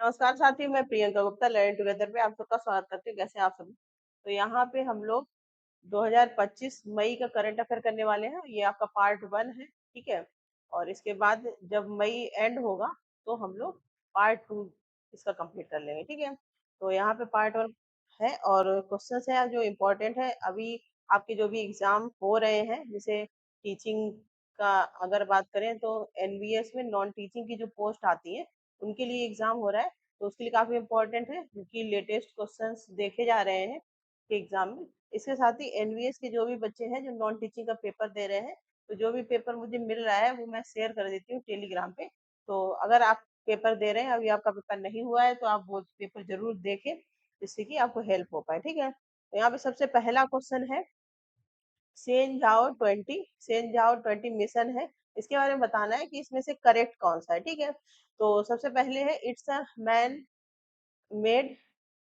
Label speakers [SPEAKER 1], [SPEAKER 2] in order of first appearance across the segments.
[SPEAKER 1] नमस्कार साथियों, मैं प्रियंका गुप्ता लर्निंग टुगेदर पे आप सबका स्वागत करती हूँ। कैसे हैं आप सभी? तो यहाँ पे हम लोग 2025 मई का करंट अफेयर करने वाले हैं। ये आपका पार्ट 1 है, ठीक है। और इसके बाद जब मई एंड होगा तो हम लोग पार्ट 2 इसका कंप्लीट कर लेंगे, ठीक है। तो यहाँ पे पार्ट 1 है और क्वेश्चंस है जो इम्पोर्टेंट है। अभी आपके जो भी एग्जाम हो रहे हैं, जैसे टीचिंग का अगर बात करें तो एनवीएस में नॉन टीचिंग की जो पोस्ट आती है उनके लिए एग्जाम हो रहा है। तो उसके लिए काफी इम्पोर्टेंट है क्योंकि लेटेस्ट क्वेश्चंस देखे जा रहे हैं कि एग्जाम में। इसके साथ ही एनवीएस के जो भी बच्चे हैं जो नॉन टीचिंग का पेपर दे रहे हैं, तो जो भी पेपर मुझे मिल रहा है वो मैं शेयर कर देती हूँ टेलीग्राम पे। तो अगर आप पेपर दे रहे हैं, अभी आपका पेपर नहीं हुआ है, तो आप वो पेपर जरूर देखें जिससे कि आपको हेल्प हो पाए, ठीक है। तो यहाँ पे सबसे पहला क्वेश्चन है सेन झाओ 20 मिशन है। इसके बारे में बताना है कि इसमें से करेक्ट कौन सा है, ठीक है। तो सबसे पहले है इट्स अ मैन मेड,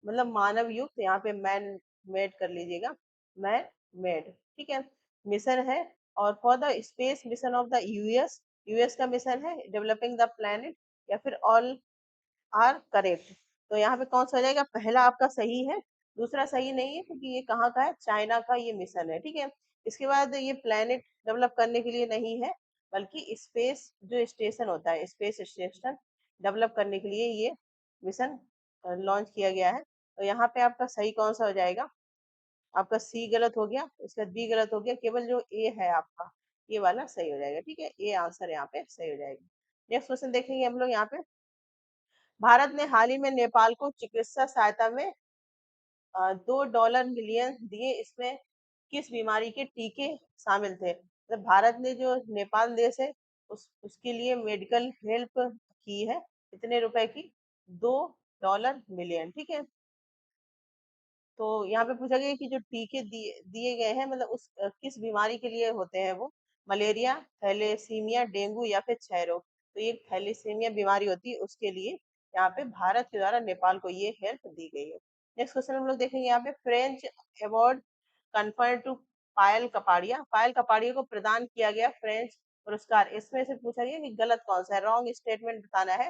[SPEAKER 1] मतलब मानव युक्त, यहाँ पे मैन मेड कर लीजिएगा, मैन मेड, ठीक है, मिशन है। और for the space mission of the US, US का मिशन है डेवलपिंग द प्लेनेट, या फिर ऑल आर करेक्ट। तो यहाँ पे कौन सा हो जाएगा? पहला आपका सही है, दूसरा सही नहीं है क्योंकि ये कहाँ का है? चाइना का ये मिशन है, ठीक है। इसके बाद ये प्लेनेट डेवलप करने के लिए नहीं है, बल्कि स्पेस जो स्टेशन होता है, स्पेस स्टेशन डेवलप करने के लिए ये मिशन लॉन्च किया गया है। तो यहाँ पे आपका सही कौन सा हो जाएगा? आपका सी गलत हो गया, इसका बी गलत हो गया, केवल जो ए है आपका ये वाला सही हो जाएगा, ठीक है। ए आंसर यहाँ पे सही हो जाएगा। नेक्स्ट क्वेश्चन देखेंगे हम लोग यहाँ पे। भारत ने हाल ही में नेपाल को चिकित्सा सहायता में $2 मिलियन दिए। इसमें किस बीमारी के टीके शामिल थे? मतलब भारत ने जो नेपाल देश है उसके लिए मेडिकल हेल्प की है, कितने रुपए की? $2 मिलियन, ठीक है। तो यहाँ पे पूछा गया कि जो टीके दिए दिए गए हैं, मतलब उस किस बीमारी के लिए होते हैं वो? मलेरिया, थैलेसीमिया, डेंगू या फिर क्षय रोग। तो ये थैलेसीमिया बीमारी होती है, उसके लिए यहाँ पे भारत के द्वारा नेपाल को ये हेल्प दी गई है। नेक्स्ट क्वेश्चन हम लोग देखेंगे यहाँ पे। फ्रेंच अवार्ड कन्फर्ड टू पायल कपाड़िया, पायल कपाड़िया को प्रदान किया गया फ्रेंच पुरस्कार। इसमें से पूछा गया कि गलत कौन सा है, रॉन्ग स्टेटमेंट बताना है।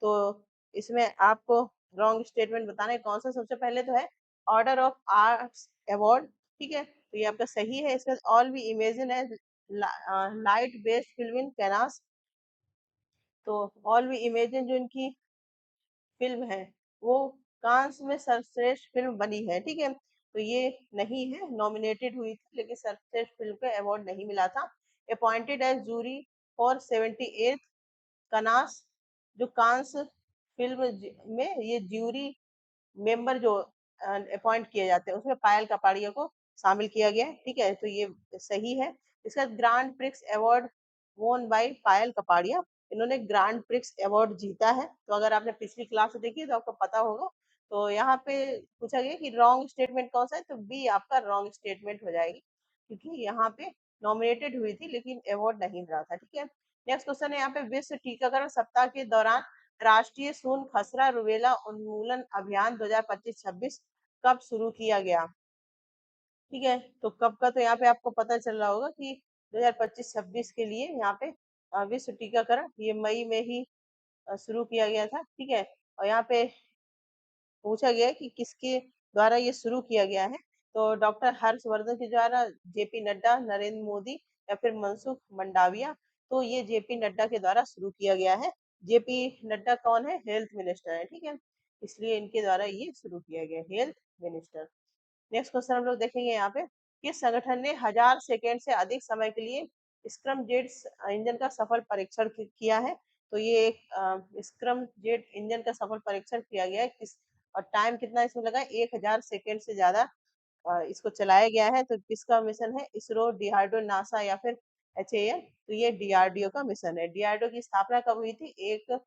[SPEAKER 1] तो इसमें आपको रॉन्ग स्टेटमेंट बताना है कौन सा। सबसे पहले तो है ऑर्डर ऑफ आर्ट्स अवार्ड, ठीक है, तो ये आपका सही है। इसका ऑल वी इमेजिन है लाइट बेस्ड फिल्म इन कैनास। तो ऑल वी इमेजिन जो इनकी फिल्म है वो कांस में सर्वश्रेष्ठ फिल्म बनी है, ठीक है। तो ये नहीं है, नॉमिनेटेड हुई थी लेकिन सर्वश्रेष्ठ फिल्म का अवार्ड नहीं मिला था। Appointed as jury for 78th Cannes, जो कांस फिल्म में ये ज्यूरी मेंबर जो अपॉइंट किए जाते हैं उसमें पायल कपाड़िया को शामिल किया गया है, ठीक है। तो ये सही है। इसका ग्रांड प्रिक्स अवार्ड वोन बाय पायल कपाड़िया, इन्होंने ग्रांड प्रिक्स अवार्ड जीता है। तो अगर आपने पिछली क्लास देखी तो आपको पता होगा। तो यहाँ पे पूछा गया कि रॉन्ग स्टेटमेंट कौन सा है, तो बी आपका रॉन्ग स्टेटमेंट हो जाएगी क्योंकि यहाँ पे नॉमिनेटेड हुई थी लेकिन अवार्ड नहीं मिला था, ठीक है। नेक्स्ट क्वेश्चन है यहाँ पे। विश्व टीकाकरण सप्ताह के दौरान राष्ट्रीय शून्य खसरा रुबेला उन्मूलन अभियान 2025-26 कब शुरू किया गया? ठीक है, तो कब का तो यहाँ पे आपको पता चल रहा होगा कि 2025-26 के लिए यहाँ पे विश्व टीकाकरण ये मई में ही शुरू किया गया था, ठीक है। और यहाँ पे पूछा गया है कि किसके द्वारा ये शुरू किया गया है। तो डॉक्टर हर्षवर्धन के द्वारा, जेपी नड्डा, नरेंद्र मोदी या फिर मनसुख मंडाविया। तो ये जेपी नड्डा के द्वारा शुरू किया गया है। जेपी नड्डा कौन है? हेल्थ मिनिस्टर है, ठीक है। इसलिए इनके द्वारा ये शुरू किया गया, हेल्थ मिनिस्टर। नेक्स्ट क्वेश्चन हम लोग देखेंगे यहाँ पे। किस संगठन ने 1000 सेकेंड से अधिक समय के लिए स्क्रम जेट इंजन का सफल परीक्षण किया है? तो ये एक स्क्रम जेट इंजन का सफल परीक्षण किया गया है। किस और टाइम कितना इसमें लगा? 1000 सेकेंड से ज्यादा इसको चलाया गया है। तो किसका मिशन है? इसरो, डीआरडीओ, नासा या फिर एचएएल। तो ये डीआरडीओ का मिशन है। डीआरडीओ की स्थापना कब हुई थी? 1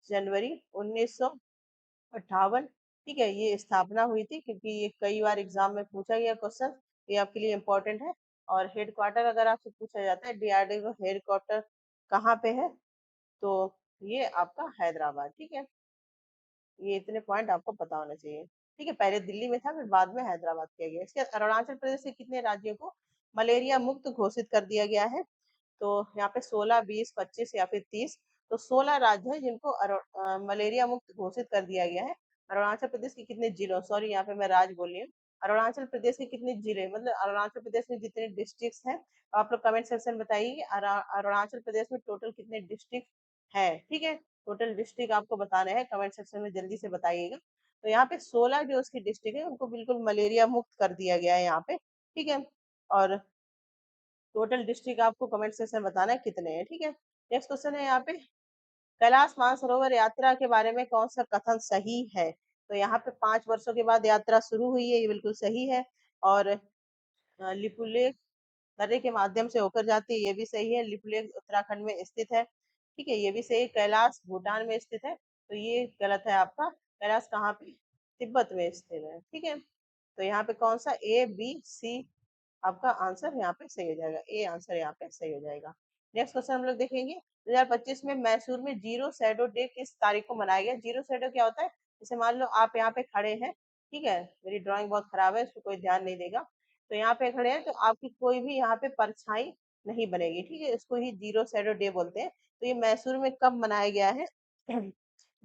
[SPEAKER 1] जनवरी 1958, ठीक है, ये स्थापना हुई थी। क्योंकि ये कई बार एग्जाम में पूछा गया क्वेश्चन, ये आपके लिए इम्पोर्टेंट है। और हेडक्वार्टर अगर आपसे पूछा जाता है डीआरडीओ का हेडक्वार्टर कहाँ पे है, तो ये आपका हैदराबाद, ठीक है। ये इतने पॉइंट आपको पता होना चाहिए, ठीक है। पहले दिल्ली में था, फिर बाद में हैदराबाद किया गया। इसके अरुणाचल प्रदेश के कितने राज्यों को मलेरिया मुक्त घोषित कर दिया गया है? तो यहाँ पे 16, 20, 25 या फिर 30। तो 16 राज्य है जिनको मलेरिया मुक्त घोषित कर दिया गया है। अरुणाचल प्रदेश के कितने जिलों, सॉरी यहाँ पे मैं राज्य बोल रही हूँ, अरुणाचल प्रदेश के कितने जिले, मतलब अरुणाचल प्रदेश में जितने डिस्ट्रिक्ट हैं, आप लोग कमेंट सेक्शन में बताइए कि अरुणाचल प्रदेश में टोटल कितने डिस्ट्रिक्ट है। ठीक है, टोटल डिस्ट्रिक्ट आपको बताने हैं, कमेंट सेक्शन में जल्दी से बताइएगा। तो यहाँ पे 16 जो उसकी डिस्ट्रिक्ट है उनको बिल्कुल मलेरिया मुक्त कर दिया गया है यहाँ पे। ठीक है, और टोटल डिस्ट्रिक्ट आपको कमेंट सेक्शन में बताना है कितने हैं। ठीक है, नेक्स्ट क्वेश्चन है यहाँ पे, कैलाश मानसरोवर यात्रा के बारे में कौन सा कथन सही है। तो यहाँ पे 5 वर्षों के बाद यात्रा शुरू हुई है, ये बिल्कुल सही है। और लिपुलेख दर्रे के माध्यम से होकर जाती है, ये भी सही है। लिपुलेख उत्तराखंड में स्थित है, ठीक है, ये भी सही है। कैलाश भूटान में स्थित है, तो ये गलत है आपका। कैलाश कहाँ पे, तिब्बत में स्थित है। ठीक है, तो यहाँ पे कौन सा ए बी सी आपका आंसर यहाँ पे सही हो जाएगा, ए आंसर यहाँ पे सही हो जाएगा। नेक्स्ट क्वेश्चन हम लोग देखेंगे, 2025 में मैसूर में जीरो शैडो डे किस तारीख को मनाया गया। जीरो शैडो क्या होता है, जैसे मान लो आप यहाँ पे खड़े हैं, ठीक है, मेरी ड्राइंग बहुत खराब है, इसको कोई ध्यान नहीं देगा, तो यहाँ पे खड़े हैं तो आपकी कोई भी यहाँ पे परछाई नहीं बनेगी। ठीक है, इसको ही जीरो शैडो डे बोलते हैं। तो ये मैसूर में कब मनाया गया है,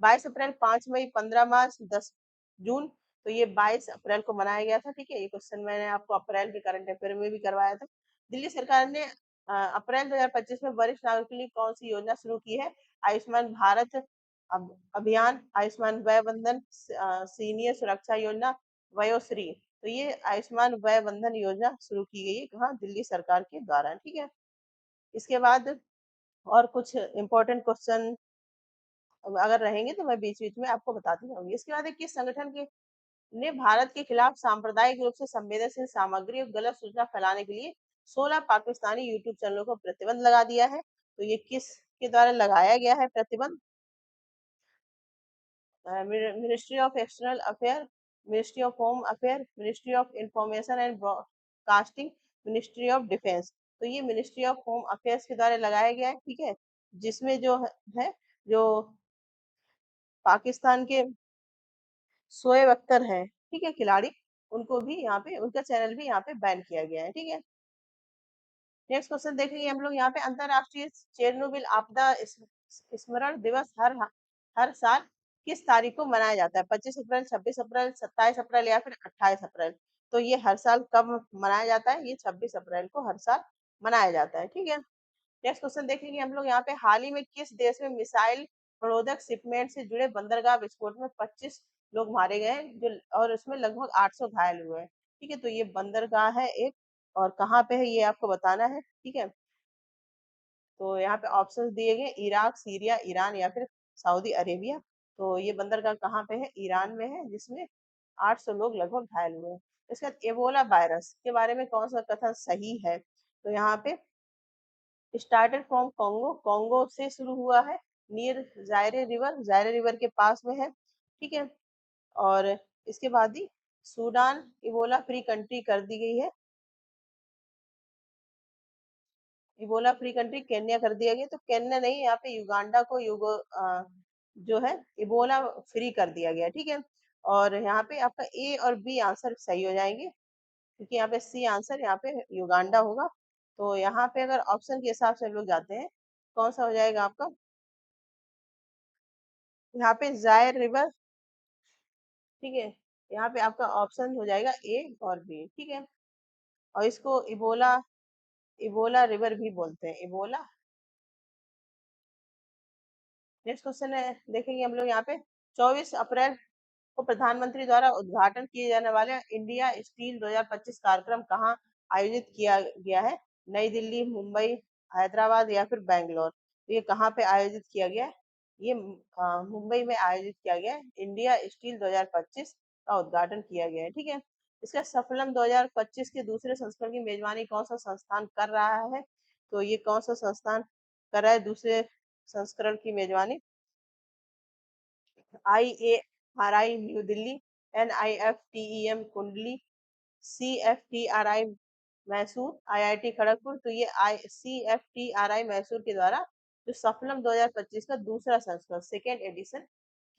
[SPEAKER 1] 22 अप्रैल, 5 मई, 15 मार्च, 10 जून। तो ये 22 अप्रैल को मनाया गया था। ठीक है, ये क्वेश्चन मैंने आपको अप्रैल के करंट अफेयर में भी करवाया था। दिल्ली सरकार ने अप्रैल 2025 में वरिष्ठ नागरिक के लिए कौन सी योजना शुरू की है। आयुष्मान भारत अभियान, आयुष्मान वय बंधन, सीनियर सुरक्षा योजना, वयोश्री। तो ये आयुष्मान वय बंधन योजना शुरू की गई है कहाँ, दिल्ली सरकार के द्वारा। ठीक है, इसके बाद और कुछ इंपॉर्टेंट क्वेश्चन अगर रहेंगे तो मैं बीच बीच में आपको बताती रहूंगी। इसके बाद किस संगठन के ने भारत के खिलाफ सांप्रदायिक रूप से संवेदनशील सामग्री और गलत सूचना फैलाने के लिए 16 पाकिस्तानी यूट्यूब चैनलों को प्रतिबंध लगा दिया है। तो ये किस के द्वारा लगाया गया है प्रतिबंध, ministry of external affair, ministry of home affair, ministry of information and broadcasting, ministry of defence. तो ये मिनिस्ट्री ऑफ होम अफेयर्स के द्वारा लगाया गया है। ठीक है, जिसमें जो है जो पाकिस्तान के शोएब अख्तर हैं, ठीक है, खिलाड़ी, उनको भी यहाँ पे, उनका चैनल भी यहाँ पे बैन किया गया है। ठीक है, नेक्स्ट क्वेश्चन देखेंगे हम लोग यहाँ पे, अंतरराष्ट्रीय चेरनोबिल आपदा स्मरण दिवस हर हर साल किस तारीख को मनाया जाता है। 25 अप्रैल, 26 अप्रैल, 27 अप्रैल या फिर 28 अप्रैल। तो ये हर साल कब मनाया जाता है, ये 26 अप्रैल को हर साल मनाया जाता है। ठीक है, नेक्स्ट क्वेश्चन देखेंगे हम लोग यहाँ पे, हाल ही में किस देश में मिसाइल प्रोडक्ट शिपमेंट से जुड़े बंदरगाह विस्फोट में 25 लोग मारे गए हैं, जो और उसमें लगभग 800 घायल हुए हैं। ठीक है, तो ये बंदरगाह है एक, और कहाँ पे है ये आपको बताना है। ठीक है, तो यहाँ पे ऑप्शंस दिए गए, इराक, सीरिया, ईरान या फिर सऊदी अरेबिया। तो ये बंदरगाह कहाँ पे है, ईरान में है, जिसमें 800 लोग लगभग घायल हुए हैं। इसके बाद एबोला वायरस के बारे में कौन सा कथन सही है। तो यहाँ पे स्टार्टेड फ्रॉम कॉन्गो, कॉन्गो से शुरू हुआ है, नियर जायरे रिवर, जायरे रिवर के पास में है। ठीक है, और इसके बाद ही सूडान इबोला फ्री कंट्री कर दी गई है, इबोला फ्री कंट्री केन्या कर दिया गया। तो केन्या नहीं, यहाँ पे युगांडा को जो है इबोला फ्री कर दिया गया। ठीक है, और यहाँ पे आपका ए और बी आंसर सही हो जाएंगे, क्योंकि यहाँ पे सी आंसर यहाँ पे युगांडा होगा। तो यहाँ पे अगर ऑप्शन के हिसाब से हम लोग जाते हैं, कौन सा हो जाएगा आपका, यहाँ पे जायर रिवर। ठीक है, यहाँ पे आपका ऑप्शन हो जाएगा ए और बी। ठीक है, और इसको इबोला, इबोला रिवर भी बोलते हैं, इबोला। नेक्स्ट क्वेश्चन है, देखेंगे हम लोग यहाँ पे, 24 अप्रैल को प्रधानमंत्री द्वारा उद्घाटन किए जाने वाले इंडिया स्टील 2025 कार्यक्रम कहाँ आयोजित किया गया है। नई दिल्ली, मुंबई, हैदराबाद या फिर बैंगलोर। तो ये कहाँ पे आयोजित किया गया है, ये मुंबई में आयोजित किया गया है। इंडिया स्टील 2025 का उद्घाटन किया गया है। ठीक है, इसका सफलम 2025 के दूसरे संस्करण की मेजबानी कौन सा संस्थान कर रहा है। तो ये कौन सा संस्थान कर रहा है दूसरे संस्करण की मेजबानी, IARI न्यू दिल्ली, NIFTEM कुंडली, CFTRI मैसूर, IIT खड़गपुर। तो ये CFTRI मैसूर के द्वारा जो सफलम 2025 का दूसरा संस्करण, सेकेंड एडिशन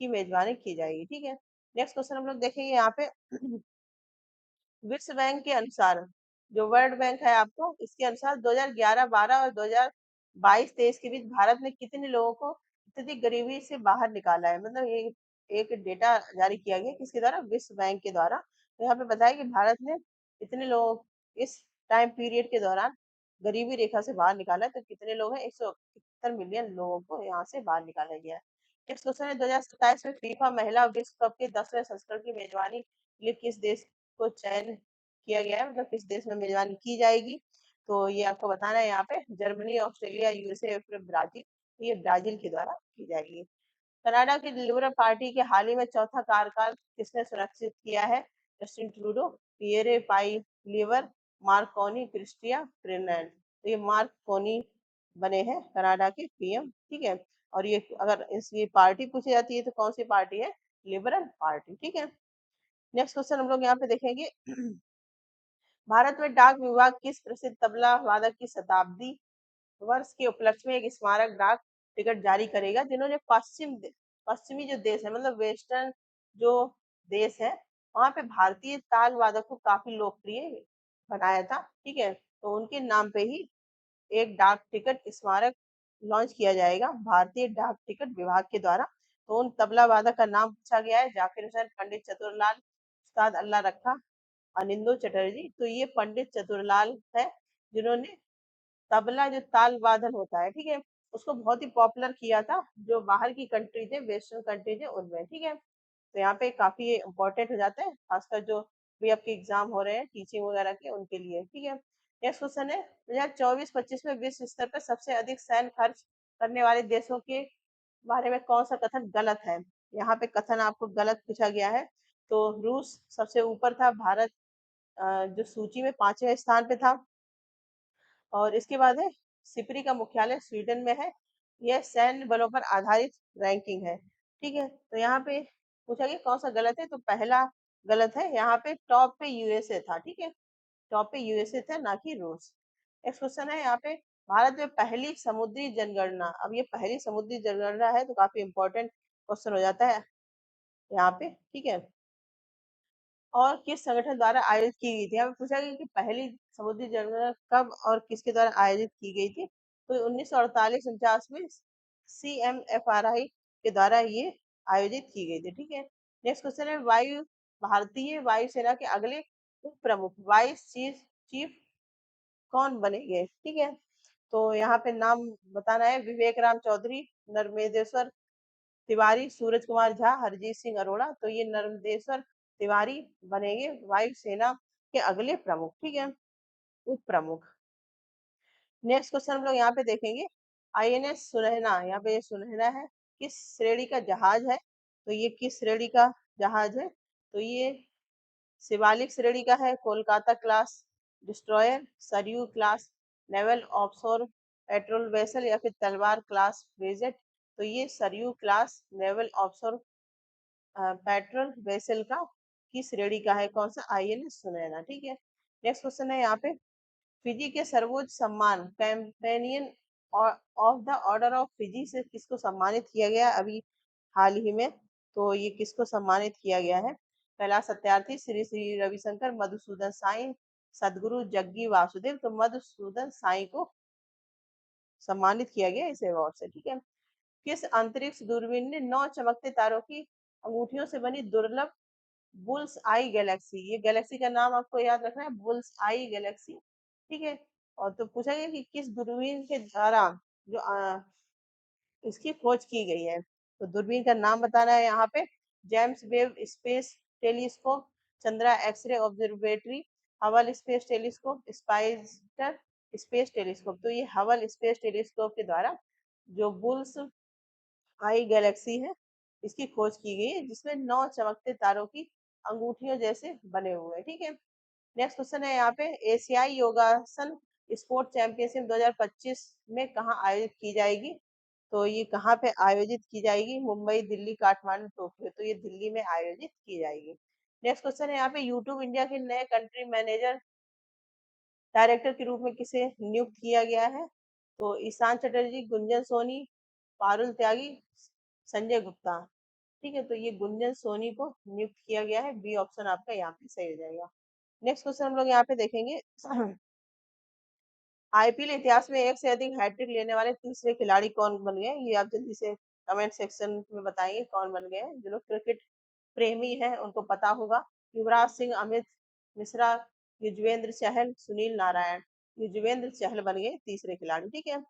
[SPEAKER 1] की मेजबानी की जाएगी। ठीक है, नेक्स्ट क्वेश्चन हम लोग देखेंगे यहाँ पे, विश्व बैंक के अनुसार, जो वर्ल्ड बैंक है आपको, इसके अनुसार 2011-12 और 2022-23 के बीच भारत ने कितने लोगों को अत्यधिक गरीबी से बाहर निकाला है। मतलब ये एक डेटा जारी किया गया किसके द्वारा, विश्व बैंक के द्वारा। तो यहाँ पे बताया कि भारत ने इतने लोग इस टाइम पीरियड के दौरान गरीबी रेखा से बाहर निकाला है। तो कितने लोग हैं, 171 मिलियन लोगों को यहाँ से बाहर निकाला गया है। नेक्स्ट क्वेश्चन है, 2027 में फीफा महिला विश्व कप के 10वें संस्करण की मेजबानी के लिए किस देश को चयन किया गया है, मतलब किस देश में मेजबानी की जाएगी। तो ये आपको बताना है यहाँ पे, जर्मनी, ऑस्ट्रेलिया, यूएसए या फिर ब्राजील। ये ब्राजील के द्वारा की जाएगी। कनाडा की लिबरल पार्टी के हाल ही में चौथा कार्यकाल किसने सुरक्षित किया है, Justin Trudeau, Pierre Poilievre, Mark Carney, Chrystia क्रिनल। तो ये मार्कोनी बने हैं कनाडा के पीएम, ठीक है। और ये अगर इसकी पार्टी पूछी जाती है तो कौन सी पार्टी है, लिबरल पार्टी, ठीक है। नेक्स्ट क्वेश्चन हम लोग यहाँ पे देखेंगे भारत में डाक विभाग किस प्रसिद्ध तबला वादक की शताब्दी वर्ष के उपलक्ष्य में एक स्मारक डाक टिकट जारी करेगा, जिन्होंने पश्चिमी जो देश है, मतलब वेस्टर्न जो देश है, वहां पे भारतीय ताल वादक को काफी लोकप्रिय बनाया था, ठीक है। तो उनके नाम पे ही एक डाक टिकट स्मारक लॉन्च किया जाएगा भारतीय डाक टिकट विभाग के द्वारा। तो उन तबला वादक का नाम पूछा गया है, जाकिर हुसैन, पंडित चतुरलाल, उस्ताद अल्लाह रखा, अनिंदो चटर्जी। तो ये पंडित चतुरलाल है, जिन्होंने तबला जो ताल वादन होता है, ठीक है, उसको बहुत ही पॉपुलर किया था, जो बाहर की कंट्री थे, वेस्टर्न कंट्री थे उनमें, ठीक है। तो यहाँ पे काफी इंपॉर्टेंट हो जाता है, खासकर जो भी आपके एग्जाम हो रहे हैं टीचिंग वगैरह के, उनके लिए, ठीक है। नेक्स्ट क्वेश्चन है, 2024-25 में विश्व स्तर पर सबसे अधिक सैन्य खर्च करने वाले देशों के बारे में कौन सा कथन गलत है। यहाँ पे कथन आपको गलत पूछा गया है। तो रूस सबसे ऊपर था, भारत जो सूची में 5वें स्थान पे था। और इसके बाद है, सिपरी का मुख्यालय स्वीडन में है। यह सैन्य बलों पर आधारित रैंकिंग है, ठीक है। तो यहाँ पे पूछा गया कौन सा गलत है, तो पहला गलत है। यहाँ पे टॉप पे यूएसए था, ठीक है, टॉप पे यूएसए था, ना कि रूस। नेक्स्ट क्वेश्चन है यहाँ पे, भारत में पहली समुद्री जनगणना। अब ये पहली समुद्री जनगणना है, तो काफी इंपॉर्टेंट क्वेश्चन हो जाता है यहाँ पे, ठीक है। और किस संगठन द्वारा आयोजित की गई थी, हमें पूछा गया कि पहली समुद्री जनगणना कब और किसके द्वारा आयोजित की गई थी। तो 1948-49 में CMFRI के द्वारा ये आयोजित की गई थी, ठीक है। नेक्स्ट क्वेश्चन है, भारतीय वायुसेना के अगले उप प्रमुख वाइस चीफ चीफ कौन बनेंगे, ठीक है। तो यहाँ पे नाम बताना है, विवेक राम चौधरी, नर्मदेश्वर तिवारी, सूरज कुमार झा, हरजीत सिंह अरोड़ा। तो ये नर्मदेश्वर तिवारी बनेंगे वायुसेना के अगले प्रमुख, ठीक है, उप प्रमुख। नेक्स्ट क्वेश्चन हम लोग यहाँ पे देखेंगे, INS सुनहना, यहाँ पे ये सुनहना है, किस श्रेणी का जहाज है। तो ये किस श्रेणी का जहाज है, तो ये शिवालिक श्रेणी का है, Kolkata class destroyer, Saryu class naval offshore patrol vessel, या फिर तलवार क्लास फ्रेजेट। तो ये Saryu class naval offshore patrol vessel का की श्रेणी का है, कौन सा, INS सुनैना, ठीक है। नेक्स्ट क्वेश्चन है यहाँ पे, फिजी के सर्वोच्च सम्मान companion of the order of Fiji से किसको सम्मानित किया गया अभी हाल ही में। तो ये किसको सम्मानित किया गया है, कैलाश सत्यार्थी, श्री श्री रविशंकर, मधुसूदन साई, सदगुरु जग्गी वासुदेव। तो मधुसूदन साई को सम्मानित किया गया इस अवार्ड से, ठीक है। किस अंतरिक्ष दूरबीन ने 9 चमकते तारों की अंगूठियों से बनी दुर्लभ बुल्स आई गैलेक्सी, ये गैलेक्सी का नाम आपको याद रखना है, बुल्स आई गैलेक्सी, ठीक है। और तो पूछा गया कि किस दूरबीन के द्वारा जो इसकी खोज की गई है। तो दूरबीन का नाम बताना है यहाँ पे, James Webb space telescope, Chandra X-ray observatory, Hubble space telescope, Spitzer space telescope. तो ये हबल स्पेस टेलीस्कोप के द्वारा जो बुल्स आई गैलेक्सी है, इसकी खोज की गई है, जिसमें 9 चमकते तारों की अंगूठियों जैसे बने हुए हैं, ठीक है। नेक्स्ट क्वेश्चन है यहाँ पे, एशियाई योगासन स्पोर्ट चैंपियनशिप 2025 में कहाँ आयोजित की जाएगी। तो ये कहाँ पे आयोजित की जाएगी, मुंबई, दिल्ली, काठमांडू, टोक्यो। तो ये दिल्ली में आयोजित की जाएगी। नेक्स्ट क्वेश्चन है यहाँ पे, यूट्यूब इंडिया के नए कंट्री मैनेजर डायरेक्टर के रूप में किसे नियुक्त किया गया है। तो ईशान चटर्जी, गुंजन सोनी, पारुल त्यागी, संजय गुप्ता, ठीक है। तो ये गुंजन सोनी को नियुक्त किया गया है, बी ऑप्शन आपका यहाँ पे सही हो जाएगा। नेक्स्ट क्वेश्चन हम लोग यहाँ पे देखेंगे, IPL इतिहास में एक से अधिक हैट्रिक लेने वाले तीसरे खिलाड़ी कौन बन गए, ये आप जल्दी से कमेंट सेक्शन में बताइए कौन बन गए हैं। जो लोग क्रिकेट प्रेमी हैं उनको पता होगा। युवराज सिंह, अमित मिश्रा, युजवेंद्र चहल, सुनील नारायण। युजवेंद्र चहल बन गए तीसरे खिलाड़ी। ठीक है।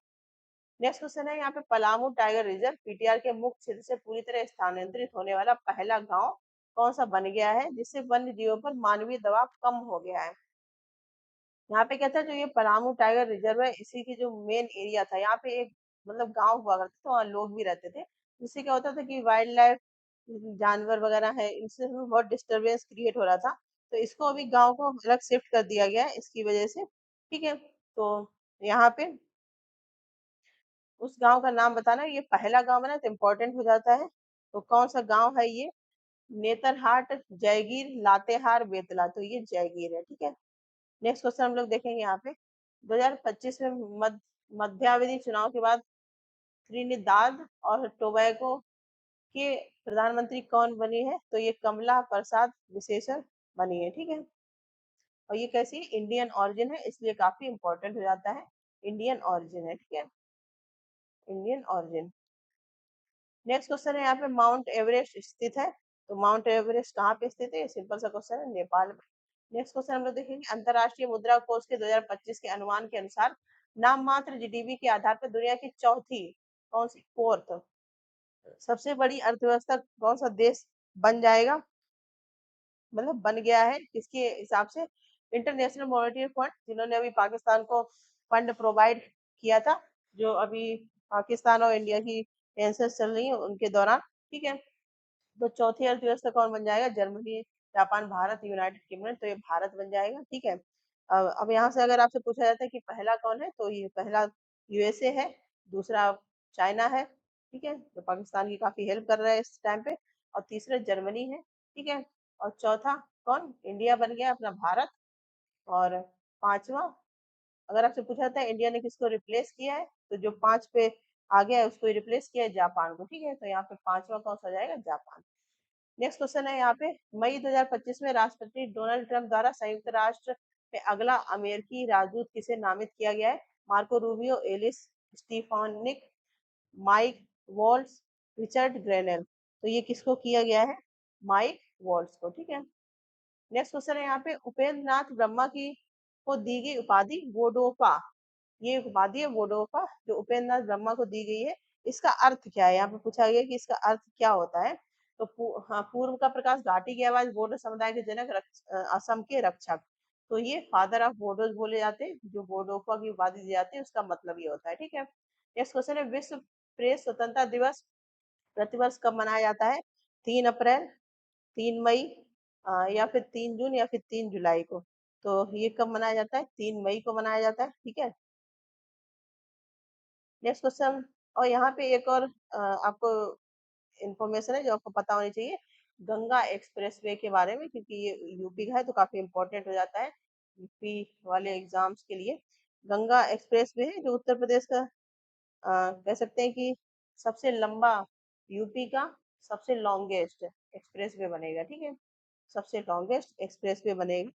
[SPEAKER 1] नेक्स्ट क्वेश्चन है यहाँ पे, पलामू टाइगर रिजर्व पीटीआर के मुख्य क्षेत्र से पूरी तरह स्थानांतरित होने वाला पहला गांव कौन सा बन गया है, जिससे वन्य जीवों पर मानवीय दबाव कम हो गया है। यहाँ पे कहता है जो ये पलामू टाइगर रिजर्व है, इसी की जो मेन एरिया था, यहाँ पे एक मतलब गांव हुआ करते थे, वहाँ लोग भी रहते थे। जिससे क्या होता था कि वाइल्ड लाइफ, जानवर वगैरह है, इनसे हमें बहुत डिस्टरबेंस क्रिएट हो रहा था। तो इसको अभी गांव को अलग शिफ्ट कर दिया गया है इसकी वजह से। ठीक है। तो यहाँ पे उस गांव का नाम बताना, ये पहला गांव है ना तो इम्पोर्टेंट हो जाता है। तो कौन सा गांव है ये? नेतरहाट, जयगीर, लातेहार, बेतला। तो ये जयगीर है। ठीक है। नेक्स्ट क्वेश्चन हम लोग देखेंगे यहाँ पे, 2025 में मध्यावधि चुनाव के बाद त्रिनिदाद और टोबैगो के प्रधानमंत्री कौन बनी है? तो ये कमला प्रसाद विशेषण बनी है। ठीक है। और ये कैसी इंडियन ऑरिजिन है, इसलिए काफी इंपॉर्टेंट हो जाता है। इंडियन ऑरिजिन है। ठीक है। Indian origin. नेक्स्ट क्वेश्चन है यहाँ पे, माउंट एवरेस्ट स्थित है। तो माउंट एवरेस्ट कहाँ पे स्थित है? सिंपल सा क्वेश्चन है, नेपाल में। नेक्स्ट क्वेश्चन हम लोग देखेंगे, अंतरराष्ट्रीय मुद्रा कोष के 2025 के अनुमान के अनुसार नाम मात्र जीडीपी के आधार पर दुनिया की चौथी, कौन सी, फोर्थ सबसे बड़ी अर्थव्यवस्था कौन सा देश बन जाएगा, मतलब बन गया है किसके हिसाब से? इंटरनेशनल मॉनेटरी फंड, जिन्होंने अभी पाकिस्तान को फंड प्रोवाइड किया था, जो अभी पाकिस्तान और इंडिया की टेंशन चल रही है उनके दौरान। ठीक है। तो चौथी अर्थव्यवस्था कौन बन जाएगा? Germany, Japan, Bharat, United kingdom. तो ये भारत बन जाएगा। ठीक है। अब यहाँ से अगर आपसे पूछा जाता है कि पहला कौन है, तो ये पहला यूएसए है, दूसरा चाइना है, ठीक है, जो पाकिस्तान की काफी हेल्प कर रहा है इस टाइम पे, और तीसरा जर्मनी है। ठीक है। और चौथा कौन? इंडिया बन गया अपना, भारत। और पांचवा, अगर आपसे पूछा जाता है इंडिया ने किसको रिप्लेस किया है, तो जो 5 पे आ गया है उसको रिप्लेस किया है जापान को। ठीक है। तो यहाँ पे पांचवा कौन सा हो जाएगा? जापान। नेक्स्ट क्वेश्चन है यहाँ पे, मई 2025 में राष्ट्रपति डोनाल्ड ट्रंप द्वारा संयुक्त राष्ट्र में अगला अमेरिकी राजदूत किसे नामित किया गया है? Marco Rubio, Elise Stefanik, Mike Waltz, Richard Grenell. तो ये किसको किया गया है? माइक वॉल्स को। ठीक है। नेक्स्ट क्वेश्चन है यहाँ पे, उपेंद्र नाथ ब्रह्मा की को दी गई उपाधि वोडोफा, ये उपाधि है वोडोफा जो उपेंद्र नाथ ब्रह्मा को दी गई है, इसका अर्थ क्या है? यहाँ पे पूछा गया कि इसका अर्थ क्या होता है। तो हाँ, पूर्व का प्रकाश, घाटी की आवाज, बोडो समुदाय के जनक, असम के रक्षक। तो ये फादर ऑफ बोडोज बोले जाते हैं, जो बोडोफा की उपाधि दी जाती है, उसका मतलब ये होता है। ठीक है। नेक्स्ट क्वेश्चन है, विश्व प्रेस स्वतंत्रता दिवस प्रतिवर्ष कब मनाया जाता है? 3 अप्रैल, 3 मई, या फिर 3 जून, या फिर 3 जुलाई को। तो ये कब मनाया जाता है? 3 मई को मनाया जाता है। ठीक है। नेक्स्ट क्वेश्चन, और यहाँ पे एक और आपको इंफॉर्मेशन है जो आपको पता होनी चाहिए, गंगा एक्सप्रेसवे के बारे में, क्योंकि ये यूपी का है तो काफी इंपॉर्टेंट हो जाता है यूपी वाले एग्जाम्स के लिए। गंगा एक्सप्रेसवे है जो उत्तर प्रदेश का, कह सकते हैं कि सबसे लंबा, यूपी का सबसे लॉन्गेस्ट एक्सप्रेसवे बनेगा। ठीक है। सबसे लॉन्गेस्ट एक्सप्रेसवे बनेगा।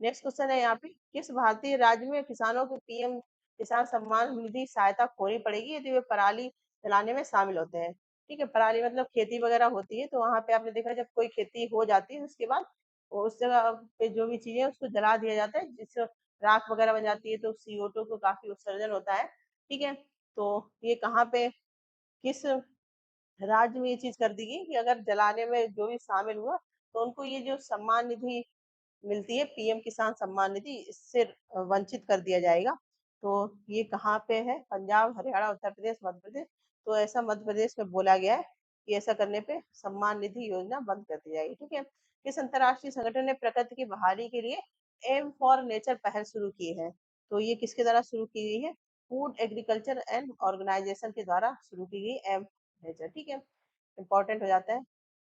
[SPEAKER 1] नेक्स्ट क्वेश्चन है यहाँ पे, किस भारतीय राज्य में किसानों को पीएम किसान सम्मान निधि सहायता खोनी पड़ेगी यदि वे पराली जलाने में शामिल होते हैं? ठीक है। पराली मतलब खेती वगैरह होती है, तो वहां पे आपने देखा जब कोई खेती हो जाती है उसके बाद वो उस जगह पे जो भी चीजें हैं, उसको जला दिया जाता है, जिससे राख वगैरह बन जाती है, तो CO2 को काफी उत्सर्जन होता है। ठीक है। तो ये कहाँ पे, किस राज्य में ये चीज कर दी गई कि अगर जलाने में जो भी शामिल हुआ तो उनको ये जो सम्मान निधि मिलती है, पीएम किसान सम्मान निधि, इससे वंचित कर दिया जाएगा। तो ये कहाँ पे है? पंजाब, हरियाणा, उत्तर प्रदेश, मध्य प्रदेश। तो ऐसा मध्य प्रदेश में बोला गया है कि ऐसा करने पे सम्मान निधि योजना बंद कर दी जाएगी। ठीक है। किस अंतर्राष्ट्रीय संगठन ने प्रकृति की बहाली के लिए एम फॉर नेचर पहल शुरू की है? तो ये किसके द्वारा शुरू की गई है? फूड एग्रीकल्चर एंड ऑर्गेनाइजेशन के द्वारा शुरू की गई एम नेचर। ठीक है। इंपॉर्टेंट हो जाता है।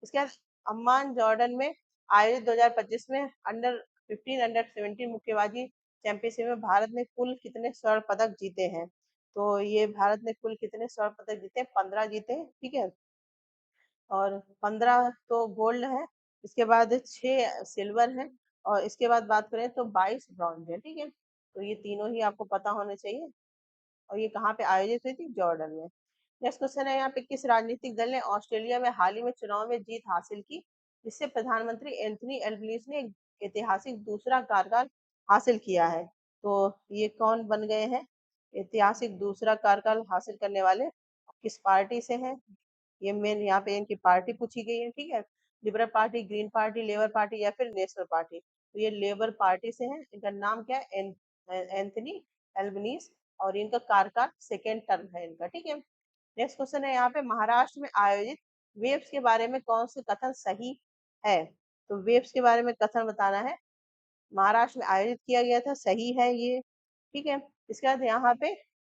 [SPEAKER 1] इसके बाद अम्मान जॉर्डन में आयोजित 2025 में अंडर 15 अंडर 17 मुक्केबाजी चैंपियनशिप में भारत ने कुल कितने स्वर्ण पदक जीते हैं? तो ये भारत ने कुल कितने स्वर्ण पदक जीते हैं? 15 जीते हैं। ठीक है। और 15 तो गोल्ड है, इसके बाद 6 सिल्वर है, और इसके बाद बात करें तो 22 ब्रॉन्ज है। ठीक है। तो ये तीनों ही आपको पता होने चाहिए। और ये कहाँ पे आयोजित हुई थी? जॉर्डन में। नेक्स्ट क्वेश्चन है यहाँ पे, किस राजनीतिक दल ने ऑस्ट्रेलिया में हाल ही में चुनाव में जीत हासिल की, जिससे प्रधानमंत्री एंथनी एल्बनीज ने ऐतिहासिक दूसरा कार्यकाल हासिल किया है? तो ये कौन बन गए हैं ऐतिहासिक दूसरा कार्यकाल हासिल करने वाले, किस पार्टी से हैं? ये मेन यहाँ पे इनकी पार्टी पूछी गई है, ठीक है। Liberal party, green party, labour party या फिर नेशनल पार्टी। तो ये लेबर पार्टी से हैं। इनका नाम क्या है? एंथनी एल्बनीज, और इनका कार्यकाल सेकेंड टर्म है इनका, ठीक है। नेक्स्ट क्वेश्चन है यहाँ पे, महाराष्ट्र में आयोजित वेव्स के बारे में कौन से कथन सही है? तो वेव्स के बारे में कथन बताना है, महाराष्ट्र में आयोजित किया गया था, सही है ये, ठीक है। इसके बाद यहाँ पे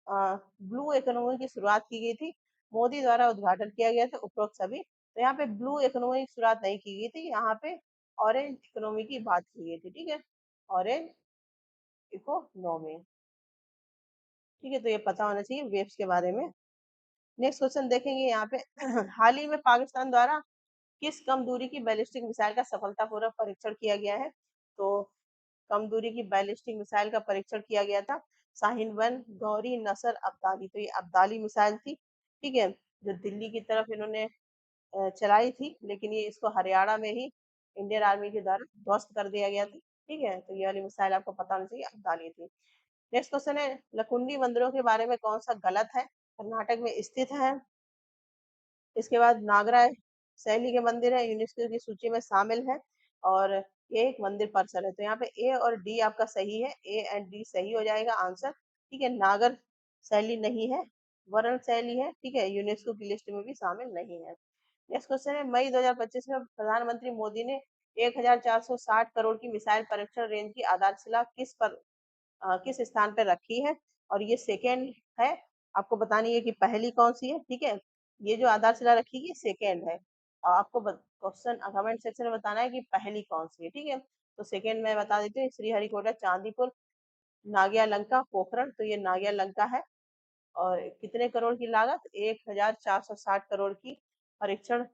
[SPEAKER 1] ब्लू इकोनॉमी की शुरुआत की गई थी, मोदी द्वारा उद्घाटन किया गया था उपरोक्त सभी। तो यहाँ पे ब्लू इकोनॉमी की शुरुआत नहीं की गई थी, यहाँ पे ऑरेंज इकोनॉमी की बात की गई थी, ठीक है, ऑरेंज इकोनॉमी, ठीक है। तो ये पता होना चाहिए वेव्स के बारे में। नेक्स्ट क्वेश्चन देखेंगे यहाँ पे हाल ही में पाकिस्तान द्वारा किस कम दूरी की बैलिस्टिक मिसाइल का सफलतापूर्वक परीक्षण किया गया है? तो कम दूरी की बैलिस्टिक मिसाइल का परीक्षण किया गया था, शाहीन 1 गौरी नसर अब्दाली। तो ये अब्दाली मिसाइल थी, ठीक है, जो दिल्ली की तरफ इन्होंने चलाई थी, लेकिन ये इसको हरियाणा में ही इंडियन आर्मी के द्वारा ध्वस्त कर दिया गया था, ठीक है। तो ये वाली मिसाइल आपको पता होना चाहिए, अब्दाली थी। नेक्स्ट क्वेश्चन है, लकुंडी मंदिरों के बारे में कौन सा गलत है? कर्नाटक में स्थित है। इसके बाद नागराय शैली के मंदिर है, यूनेस्को की सूची में शामिल है, और ये एक मंदिर परिसर है। तो यहाँ पे ए और डी आपका सही है, ए एंड डी सही हो जाएगा आंसर, ठीक है। नागर शैली नहीं है, वर्ण शैली है, ठीक है, यूनेस्को की लिस्ट में भी शामिल नहीं है। नेक्स्ट क्वेश्चन है, मई 2025 में प्रधानमंत्री मोदी ने 1460 करोड़ की मिसाइल परीक्षण रेंज की आधारशिला किस स्थान पर रखी है? और ये सेकेंड है, आपको बतानी है कि पहली कौन सी है, ठीक है। ये जो आधारशिला रखी गई सेकेंड है, और आपको क्वेश्चन कमेंट सेक्शन में बताना है कि पहली कौन सी है, ठीक है। तो सेकेंड मैं बता देती हूँ, श्रीहरिकोटा, चांदीपुर, नागिया लंका, पोखरण। तो ये नागिया लंका है, और कितने करोड़ की लागत? 1460 करोड़ की परीक्षण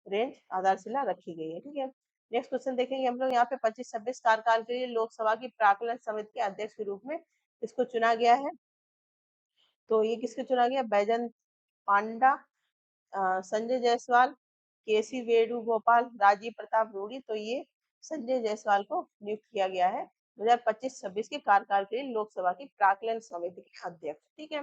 [SPEAKER 1] रेंज आधारशिला रखी गई है, ठीक है। नेक्स्ट क्वेश्चन देखेंगे हम लोग यहाँ पे, 25-26 कार्यकाल के लिए लोकसभा की प्राक्कलन समिति के अध्यक्ष के रूप में किसको चुना गया है? तो ये किसको चुना गया? बैजंत पांडा, संजय जायसवाल, केसी वेणुगोपाल, राजीव प्रताप रूडी। तो ये संजय जायसवाल को नियुक्त किया गया है 2025-26 के कार्यकाल के लिए लोकसभा की प्राक्कलन समिति के अध्यक्ष, ठीक है।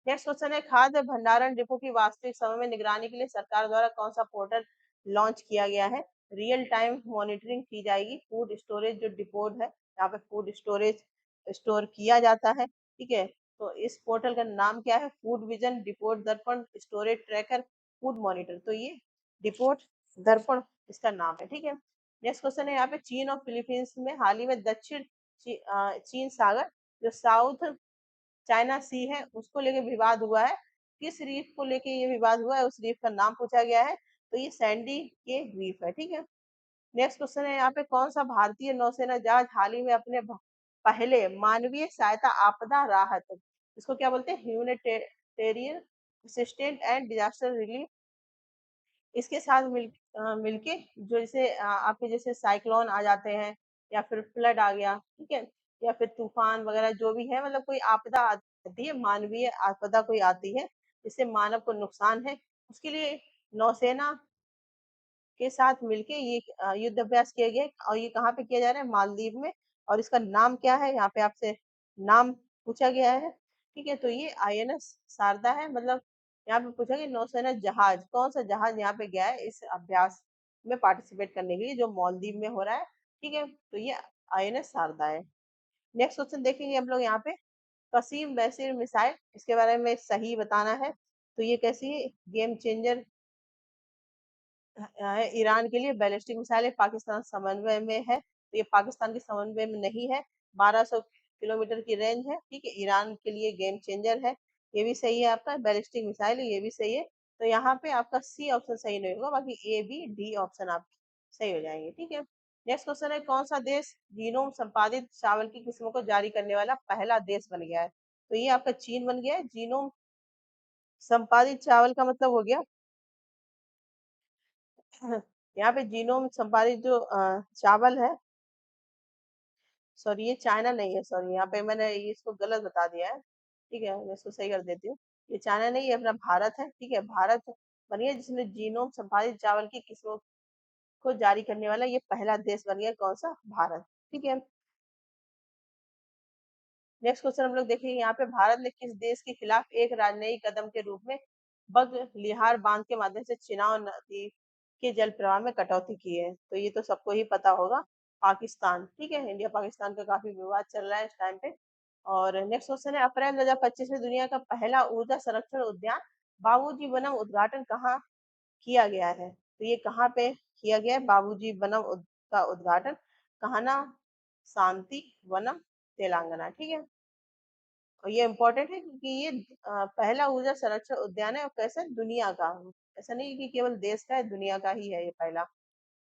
[SPEAKER 1] नेक्स्ट क्वेश्चन है, खाद्य भंडारण डिपो की वास्तविक समय में निगरानी के लिए सरकार द्वारा कौन सा पोर्टल लॉन्च किया गया है? रियल टाइम मॉनिटरिंग की जाएगी फूड स्टोरेज जो डिपो है, यहाँ पे फूड स्टोरेज स्टोर किया जाता है, ठीक है। तो इस पोर्टल का नाम क्या है? फूड विजन, डिपोट दर्पण, स्टोरेज ट्रैकर, फूड मॉनिटर। तो ये डिपोट दर्पण इसका नाम है, ठीक है। नेक्स्ट क्वेश्चन है यहाँ पे, चीन और फिलीपींस में हाल ही में दक्षिण चीन सागर जो साउथ चाइना सी है उसको लेके विवाद हुआ है, किस रीफ को लेके ये विवाद हुआ है, उस रीफ का नाम पूछा गया है। तो ये सैंडी के रीफ है, ठीक है। नेक्स्ट क्वेश्चन है यहाँ पे, कौन सा भारतीय नौसेना जहाज हाल ही में अपने पहले मानवीय सहायता आपदा राहत, इसको क्या बोलते हैं? Humanitarian assistant and disaster relief, इसके साथ मिलके जो जैसे आपके जैसे साइक्लोन आ जाते हैं, या फिर फ्लड आ गया, ठीक है, या फिर तूफान वगैरह जो भी है, मतलब कोई आपदा आती है, मानवीय आपदा कोई आती है जिससे मानव को नुकसान है, उसके लिए नौसेना के साथ मिलके ये युद्ध अभ्यास किया गया है, और ये कहाँ पे किया जा रहा है? मालदीव में। और इसका नाम क्या है? यहाँ पे आपसे नाम पूछा गया है, ठीक है। तो ये आईएनएस शारदा है, मतलब यहाँ पे पूछा गया नौसेना जहाज, कौन सा जहाज यहाँ पे गया है इस अभ्यास में पार्टिसिपेट करने के लिए जो मालदीव में हो रहा है, ठीक है। तो ये आईएनएस शारदा है। नेक्स्ट क्वेश्चन देखेंगे हम लोग यहाँ पे, कसीम वैसिर मिसाइल, इसके बारे में सही बताना है। तो ये कैसी गेम चेंजर ईरान के लिए बैलिस्टिक मिसाइल पाकिस्तान समन्वय में है, तो ये पाकिस्तान के समन्वय में नहीं है, 1200 किलोमीटर की रेंज है, ठीक है, ईरान के लिए गेम चेंजर है, ये भी सही है आपका, बैलिस्टिक मिसाइल ये भी सही है। तो यहाँ पे आपका सी ऑप्शन सही नहीं होगा, बाकी ए बी डी ऑप्शन आप सही हो जाएंगे, ठीक है। नेक्स्ट क्वेश्चन है, कौन सा देश जीनोम संपादित चावल की किस्मों को जारी करने वाला पहला देश बन गया है? तो ये आपका चीन बन गया है। जीनोम संपादित चावल का मतलब हो गया यहाँ पे जीनोम संपादित जो चावल है, सॉरी ये चाइना नहीं है, सॉरी यहाँ पे मैंने इसको गलत बता दिया है, ठीक है, मैं इसको सही कर देती हूँ। ये चाइना नहीं, ये अपना भारत है। ठीक है, भारत बन गया जिसने जीनोम संपादित चावल की किस्मों को जारी करने वाला ये पहला देश बन गया। कौन सा? भारत। ठीक है, नेक्स्ट क्वेश्चन हम लोग देखेंगे यहाँ पे, भारत ने किस देश के खिलाफ एक राजनयिक कदम के रूप में बगलिहार बांध के माध्यम से चिनाब नदी के जल प्रवाह में कटौती की है? तो ये तो सबको ही पता होगा, पाकिस्तान। ठीक है, इंडिया पाकिस्तान का काफी विवाद चल रहा है इस टाइम पे। और नेक्स्ट क्वेश्चन है, अप्रैल 2025 में दुनिया का पहला ऊर्जा संरक्षण उद्यान बाबूजी वनम उद्घाटन कहाँ किया गया है? तो ये कहाँ पे किया गया है बाबूजी वनम का उद्घाटन? कहना शांति वनम तेलंगाना। ठीक है, और ये इम्पोर्टेंट है क्योंकि ये पहला ऊर्जा संरक्षण उद्यान है, और कैसे? दुनिया का। ऐसा नहीं कि केवल देश का है, दुनिया का ही है ये पहला।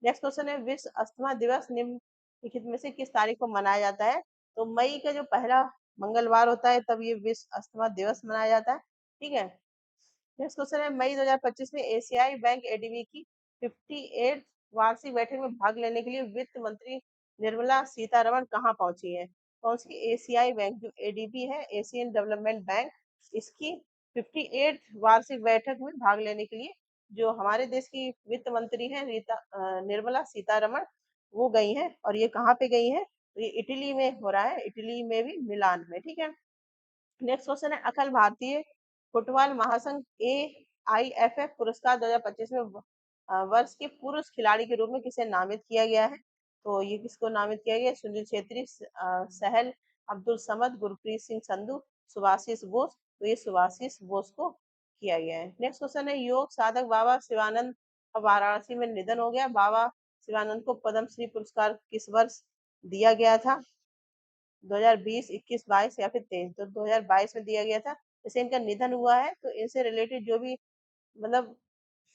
[SPEAKER 1] नेक्स्ट क्वेश्चन है, विश्व अस्थमा दिवस निम्नलिखित में से किस तारीख को मनाया जाता है? तो मई का जो पहला मंगलवार होता है तब ये विश्व अस्थमा दिवस मनाया जाता है। ठीक है, नेक्स्ट क्वेश्चन है, मई 2025 में एशियाई बैंक एडीबी की 58 वार्षिक बैठक में भाग लेने के लिए वित्त मंत्री निर्मला सीतारमण कहाँ पहुंची है? कौन सी? एशियाई बैंक जो एडीबी है, एशियन डेवलपमेंट बैंक, इसकी 58 वार्षिक बैठक में भाग लेने के लिए जो हमारे देश की वित्त मंत्री है निर्मला सीतारमण, वो गई हैं। और ये कहाँ पे गई हैं? तो ये इटली में हो रहा है, इटली में भी मिलान में। ठीक है, नेक्स्ट क्वेश्चन है, अखिल भारतीय फुटबॉल महासंघ AIFF पुरस्कार 2025 में वर्ष के पुरुष खिलाड़ी के रूप में किसे नामित किया गया है? तो ये किसको नामित किया गया है? सुनील छेत्री, सहल अब्दुल समद, गुरप्रीत सिंह संधू, सुभाषिस बोस। तो ये सुभाषिस बोस को किया गया है। नेक्स्ट क्वेश्चन है, योग साधक बाबा शिवानंद का वाराणसी में निधन हो गया। बाबा शिवानंद को पद्मश्री पुरस्कार किस वर्ष दिया गया था? 2020, 21, 22 या फिर 23? तो 2022 में दिया गया था। जैसे इनका निधन हुआ है तो इनसे रिलेटेड जो भी मतलब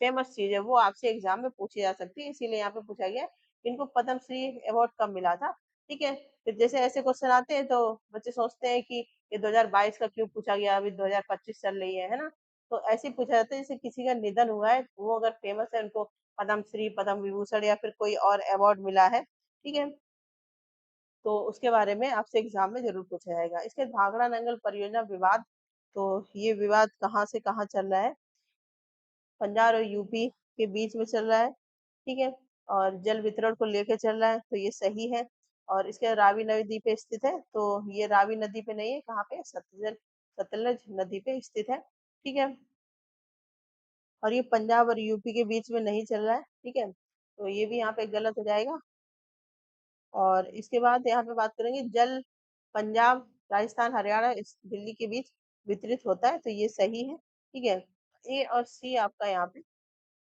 [SPEAKER 1] फेमस चीज है वो आपसे एग्जाम में पूछी जा सकती है, इसीलिए यहाँ पे पूछा गया है इनको पद्मश्री अवार्ड कब मिला था। ठीक है, फिर जैसे ऐसे क्वेश्चन आते हैं तो बच्चे सोचते हैं कि ये 2022 का क्यों पूछा गया, अभी 2025 चल रही है ना। तो ऐसे ही पूछा जाता है, जैसे किसी का निधन हुआ है वो अगर फेमस है, उनको पद्मश्री, पद्म विभूषण या फिर कोई और अवार्ड मिला है, ठीक है, तो उसके बारे में आपसे एग्जाम में जरूर पूछा जाएगा। इसके भाखड़ा नंगल परियोजना विवाद, तो ये विवाद कहाँ से कहाँ चल रहा है? पंजाब और यूपी के बीच में चल रहा है। ठीक है, और जल वितरण को लेकर चल रहा है, तो ये सही है। और इसके रावी नदी पे स्थित है, तो ये रावी नदी पे नहीं है, कहाँ पे? सतलज, सतलज नदी पे स्थित है। ठीक है, और ये पंजाब और यूपी के बीच में नहीं चल रहा है। ठीक है, तो ये भी यहाँ पे गलत हो जाएगा। और इसके बाद यहाँ पे बात करेंगे, जल पंजाब, राजस्थान, हरियाणा, दिल्ली के बीच वितरित होता है, तो ये सही है। ठीक है, ए और सी आपका यहाँ पे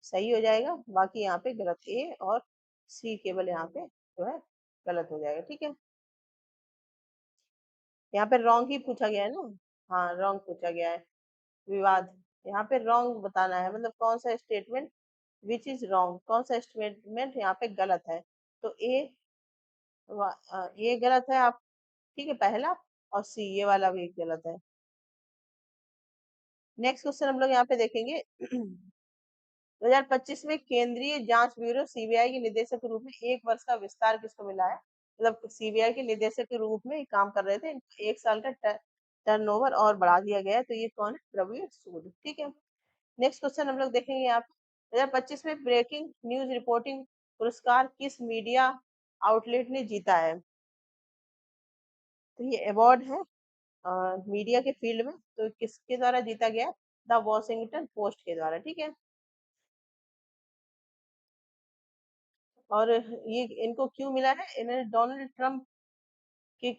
[SPEAKER 1] सही हो जाएगा, बाकी यहाँ पे गलत। ए और सी केवल यहाँ पे जो है गलत हो जाएगा। ठीक है, यहाँ पे रॉन्ग ही पूछा गया है ना। हाँ, रॉन्ग पूछा गया है। विवाद, यहाँ पे रॉन्ग बताना है, मतलब कौन सा स्टेटमेंट विच इज रॉन्ग, कौन सा स्टेटमेंट यहाँ पे गलत है। तो ए गलत है आप, ठीक है, पहला, और सी ये वाला भी गलत है। नेक्स्ट क्वेश्चन हम लोग यहाँ पे देखेंगे 2025 में केंद्रीय जांच ब्यूरो सीबीआई के निदेशक के रूप में एक वर्ष का विस्तार किसको मिला है? मतलब सीबीआई के निदेशक के रूप में काम कर रहे थे, एक साल का टर्नओवर और बढ़ा दिया गया है, तो ये कौन है? प्रवीण सूद। ठीक है, नेक्स्ट क्वेश्चन हम लोग देखेंगे यहाँ पे, 2025 में ब्रेकिंग न्यूज रिपोर्टिंग पुरस्कार किस मीडिया आउटलेट ने जीता है? तो ये अवार्ड है मीडिया के फील्ड में, तो किसके द्वारा जीता गया? द वॉशिंगटन पोस्ट के द्वारा। ठीक है, और ये इनको क्यों मिला है? इन्हें के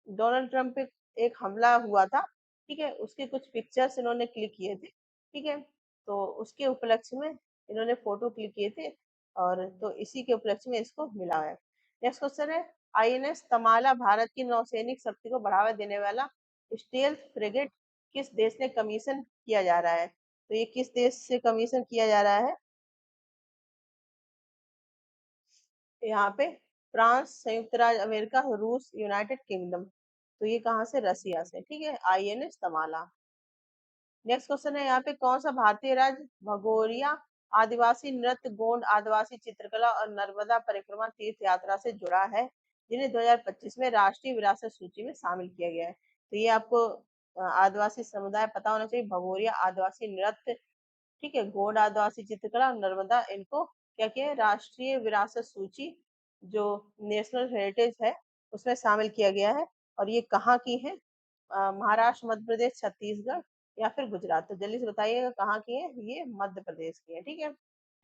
[SPEAKER 1] डोनाल्ड ट्रंप पे एक हमला हुआ था, ठीक है, उसके कुछ पिक्चर्स इन्होंने क्लिक किए थे। ठीक है, तो उसके उपलक्ष्य में इन्होंने फोटो क्लिक किए थे, और तो इसी के उपलक्ष्य में इसको मिला है। नेक्स्ट क्वेश्चन है, आईएनएस तमाला भारत की नौसैनिक शक्ति को बढ़ावा देने वाला स्टेल्थ फ्रिगेट किस देश ने कमीशन किया जा रहा है? तो ये किस देश से कमीशन किया जा रहा है? यहाँ पे फ्रांस, संयुक्त राज्य अमेरिका, रूस, यूनाइटेड किंगडम। तो ये कहाँ से? रसिया से। ठीक है, आईएनएस तमाला। नेक्स्ट क्वेश्चन है, यहाँ पे कौन सा भारतीय राज्य भगोरिया आदिवासी नृत्य, गोंड आदिवासी चित्रकला और नर्मदा परिक्रमा तीर्थ यात्रा से जुड़ा है, जिन्हें 2025 में राष्ट्रीय विरासत सूची में शामिल किया गया है? तो ये आपको आदिवासी समुदाय पता होना चाहिए। भगोरिया आदिवासी नृत्य, ठीक है, गोंड आदिवासी चित्रकला और नर्मदा, इनको क्या किया है, राष्ट्रीय विरासत सूची जो नेशनल हेरिटेज है उसमें शामिल किया गया है। और ये कहाँ की है? महाराष्ट्र, मध्य प्रदेश, छत्तीसगढ़ या फिर गुजरात। तो जल्दी से बताइएगा कहाँ की है? ये मध्य प्रदेश की है। ठीक है,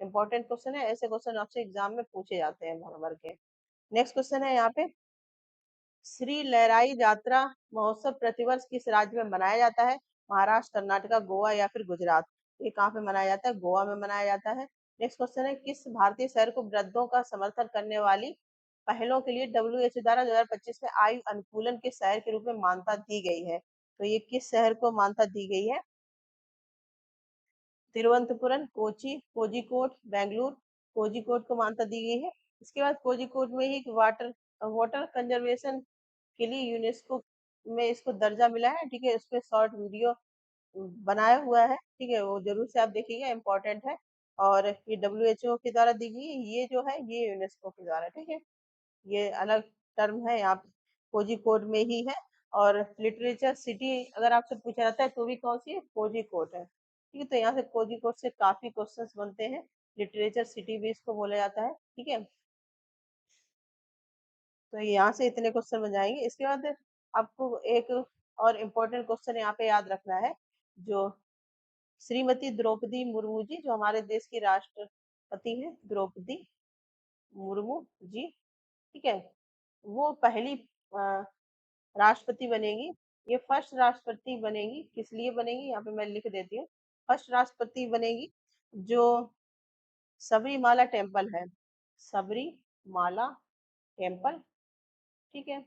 [SPEAKER 1] इंपॉर्टेंट क्वेश्चन है, ऐसे क्वेश्चन आपसे एग्जाम में पूछे जाते हैं भर भर के। नेक्स्ट क्वेश्चन है यहाँ पे, श्री लहराई यात्रा महोत्सव प्रतिवर्ष किस राज्य में मनाया जाता है? महाराष्ट्र, कर्नाटक, गोवा या फिर गुजरात। ये कहाँ पे मनाया जाता है? गोवा में मनाया जाता है। नेक्स्ट क्वेश्चन है, किस भारतीय शहर को वृद्धों का समर्थन करने वाली पहलों के लिए WHO द्वारा 2025 में आयु अनुकूलन के शहर के रूप में मान्यता दी गई है? तो ये किस शहर को मान्यता दी गई है? तिरुवनंतपुरम, कोची, कोझिकोड, बेंगलुरु। कोझिकोड को मान्यता दी गई है। इसके बाद कोझिकोड में ही वाटर वाटर कंजर्वेशन के लिए यूनेस्को में इसको दर्जा मिला है। ठीक है, इस पे शॉर्ट वीडियो बनाया हुआ है। ठीक है, वो जरूर से आप देखिएगा, इम्पोर्टेंट है। और ये WHO के द्वारा दी गई है, ये जो है ये यूनेस्को के द्वारा। ठीक है, ये अलग टर्म है, यहाँ कोझिकोड में ही है। और लिटरेचर सिटी अगर आपसे पूछा जाता है तो भी कौन सी है? कोझिकोड है। ठीक है, तो यहाँ से कोझिकोड से काफी क्वेश्चंस बनते हैं। लिटरेचर सिटी भी इसको बोला जाता है। ठीक है, तो यहाँ से इतने क्वेश्चन बन जाएंगे। इसके बाद आपको एक और इम्पोर्टेंट क्वेश्चन यहाँ पे याद रखना है, जो श्रीमती द्रौपदी मुर्मू जी, जो हमारे देश की राष्ट्रपति हैं, द्रौपदी मुर्मू जी, ठीक है, वो पहली राष्ट्रपति बनेगी। ये फर्स्ट राष्ट्रपति बनेगी। किस लिए बनेगी? यहाँ पे मैं लिख देती हूँ। फर्स्ट राष्ट्रपति बनेगी जो सबरीमाला टेम्पल है, सबरीमाला टेम्पल, ठीक है,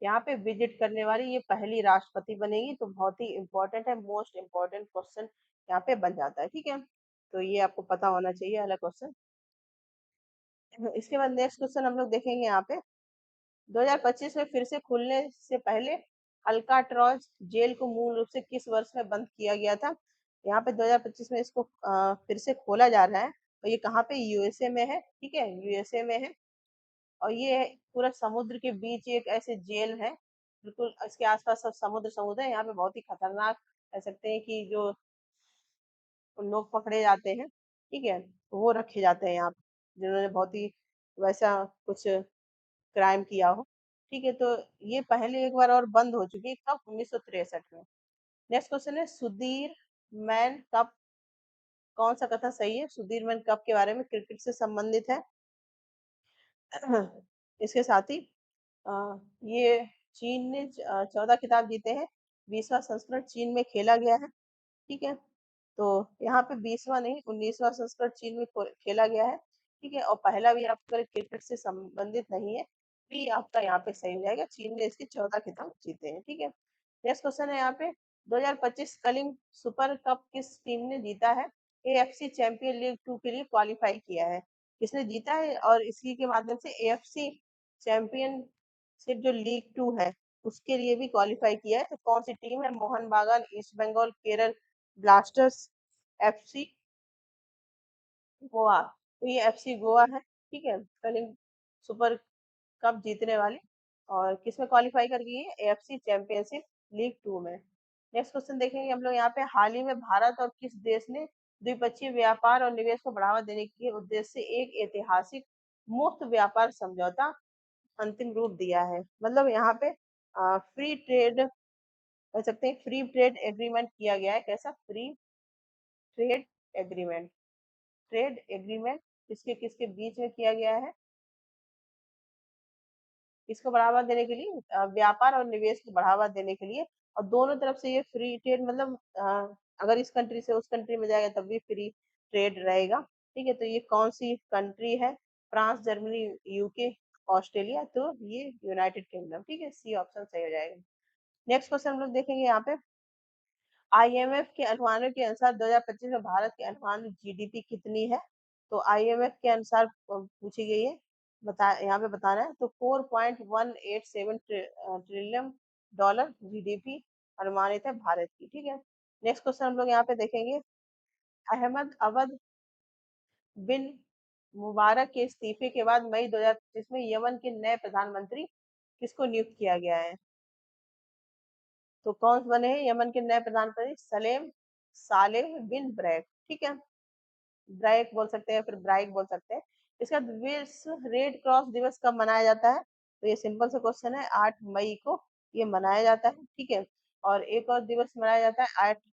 [SPEAKER 1] यहाँ पे विजिट करने वाली ये पहली राष्ट्रपति बनेगी। तो बहुत ही इंपॉर्टेंट है, मोस्ट इम्पोर्टेंट क्वेश्चन यहाँ पे बन जाता है। ठीक है, तो ये आपको पता होना चाहिए वाला क्वेश्चन। इसके बाद नेक्स्ट क्वेश्चन हम लोग देखेंगे यहाँ पे, 2025 में फिर से खुलने से पहले अल्काट्राज जेल को मूल रूप से किस वर्ष में बंद किया गया था? यहाँ पे 2025 में इसको फिर से खोला जा रहा है। और ये कहाँ पे? USA में है। ठीक है, USA में है। और ये पूरा समुद्र के बीच एक ऐसे जेल है, बिल्कुल इसके आसपास सब समुद्र समुद्र है। यहाँ पे बहुत ही खतरनाक कह सकते हैं कि जो लोग पकड़े जाते हैं, ठीक है, वो रखे जाते हैं यहाँ पे, जिन्होंने बहुत ही वैसा कुछ क्राइम किया हो। ठीक है, तो ये पहले एक बार और बंद हो चुकी है। कब? 1963 में। नेक्स्ट क्वेश्चन है, सुधीर मैन कप कौन सा कथन सही है? सुधीर मैन कप के बारे में क्रिकेट से संबंधित है। इसके साथ ही अ, ये चीन ने 14 खिताब जीते हैं। 20वां संस्करण चीन में खेला गया है। ठीक है, तो यहाँ पे 20वां नहीं, 19वां संस्करण चीन में खेला गया है। ठीक है, और पहला भी आपका क्रिकेट से संबंधित नहीं है, भी आपका यहाँ पे सही हो जाएगा। चीन ने इसके 14 खिताब जीते हैं। ठीक है, नेक्स्ट क्वेश्चन है यहाँ पे, 2025 कलिंग सुपर कप किस टीम ने जीता है? AFC चैंपियन लीग 2 के लिए क्वालिफाई किया है। किसने जीता है? और इसी के माध्यम से AFC चैंपियनशिप जो लीग 2 है उसके लिए भी क्वालिफाई किया है। तो कौन सी टीम है? Mohun Bagan, East Bengal, Kerala Blasters, FC Goa. तो ये FC गोवा है। ठीक है, कलिंग सुपर कप जीतने वाली, और किसमें क्वालिफाई कर गई है? AFC चैंपियनशिप लीग 2 में। नेक्स्ट क्वेश्चन देखेंगे हम लोग यहाँ पे, हाल ही में भारत और किस देश ने द्विपक्षीय व्यापार और निवेश को बढ़ावा देने के उद्देश्य से एक ऐतिहासिक मुक्त व्यापार समझौता अंतिम रूप दिया है? मतलब यहाँ पे फ्री ट्रेड कह सकते हैं, फ्री ट्रेड एग्रीमेंट किया गया है। कैसा? Free trade agreement. Trade agreement किसके किसके बीच में किया गया है? इसको बढ़ावा देने के लिए, व्यापार और निवेश को बढ़ावा देने के लिए। और दोनों तरफ से ये फ्री ट्रेड, मतलब अगर इस कंट्री से उस कंट्री में जाएगा तब भी फ्री ट्रेड रहेगा। ठीक है, तो ये कौन सी कंट्री है? France, Germany, UK, Australia. तो ये यूनाइटेड किंगडम। ठीक है, C ऑप्शन सही हो जाएगा। नेक्स्ट क्वेश्चन हम लोग देखेंगे यहाँ पे, IMF के अनुमानों के अनुसार 2025 में भारत की अनुमानित GDP कितनी है? तो IMF के अनुसार पूछी गई है, बता यहाँ पे बताना है। तो 4.187 ट्रिलियन डॉलर GDP अनुमानित है भारत की। ठीक है, नेक्स्ट क्वेश्चन हम लोग यहाँ पे देखेंगे, अहमद अवध बिन मुबारक के इस्तीफे के बाद मई 2025 में यमन के नए प्रधानमंत्री किसको नियुक्त किया गया है? तो कौन बने हैं यमन के नए प्रधानमंत्री? सलेम सालेह बिन ब्रैक, ठीक है, ब्रैक बोल सकते हैं, फिर ब्राइक बोल सकते हैं। इसका विश्व रेड क्रॉस दिवस कब मनाया जाता है? तो ये सिंपल सा क्वेश्चन है, 8 मई को ये मनाया जाता है, ठीक है। और एक और दिवस मनाया जाता है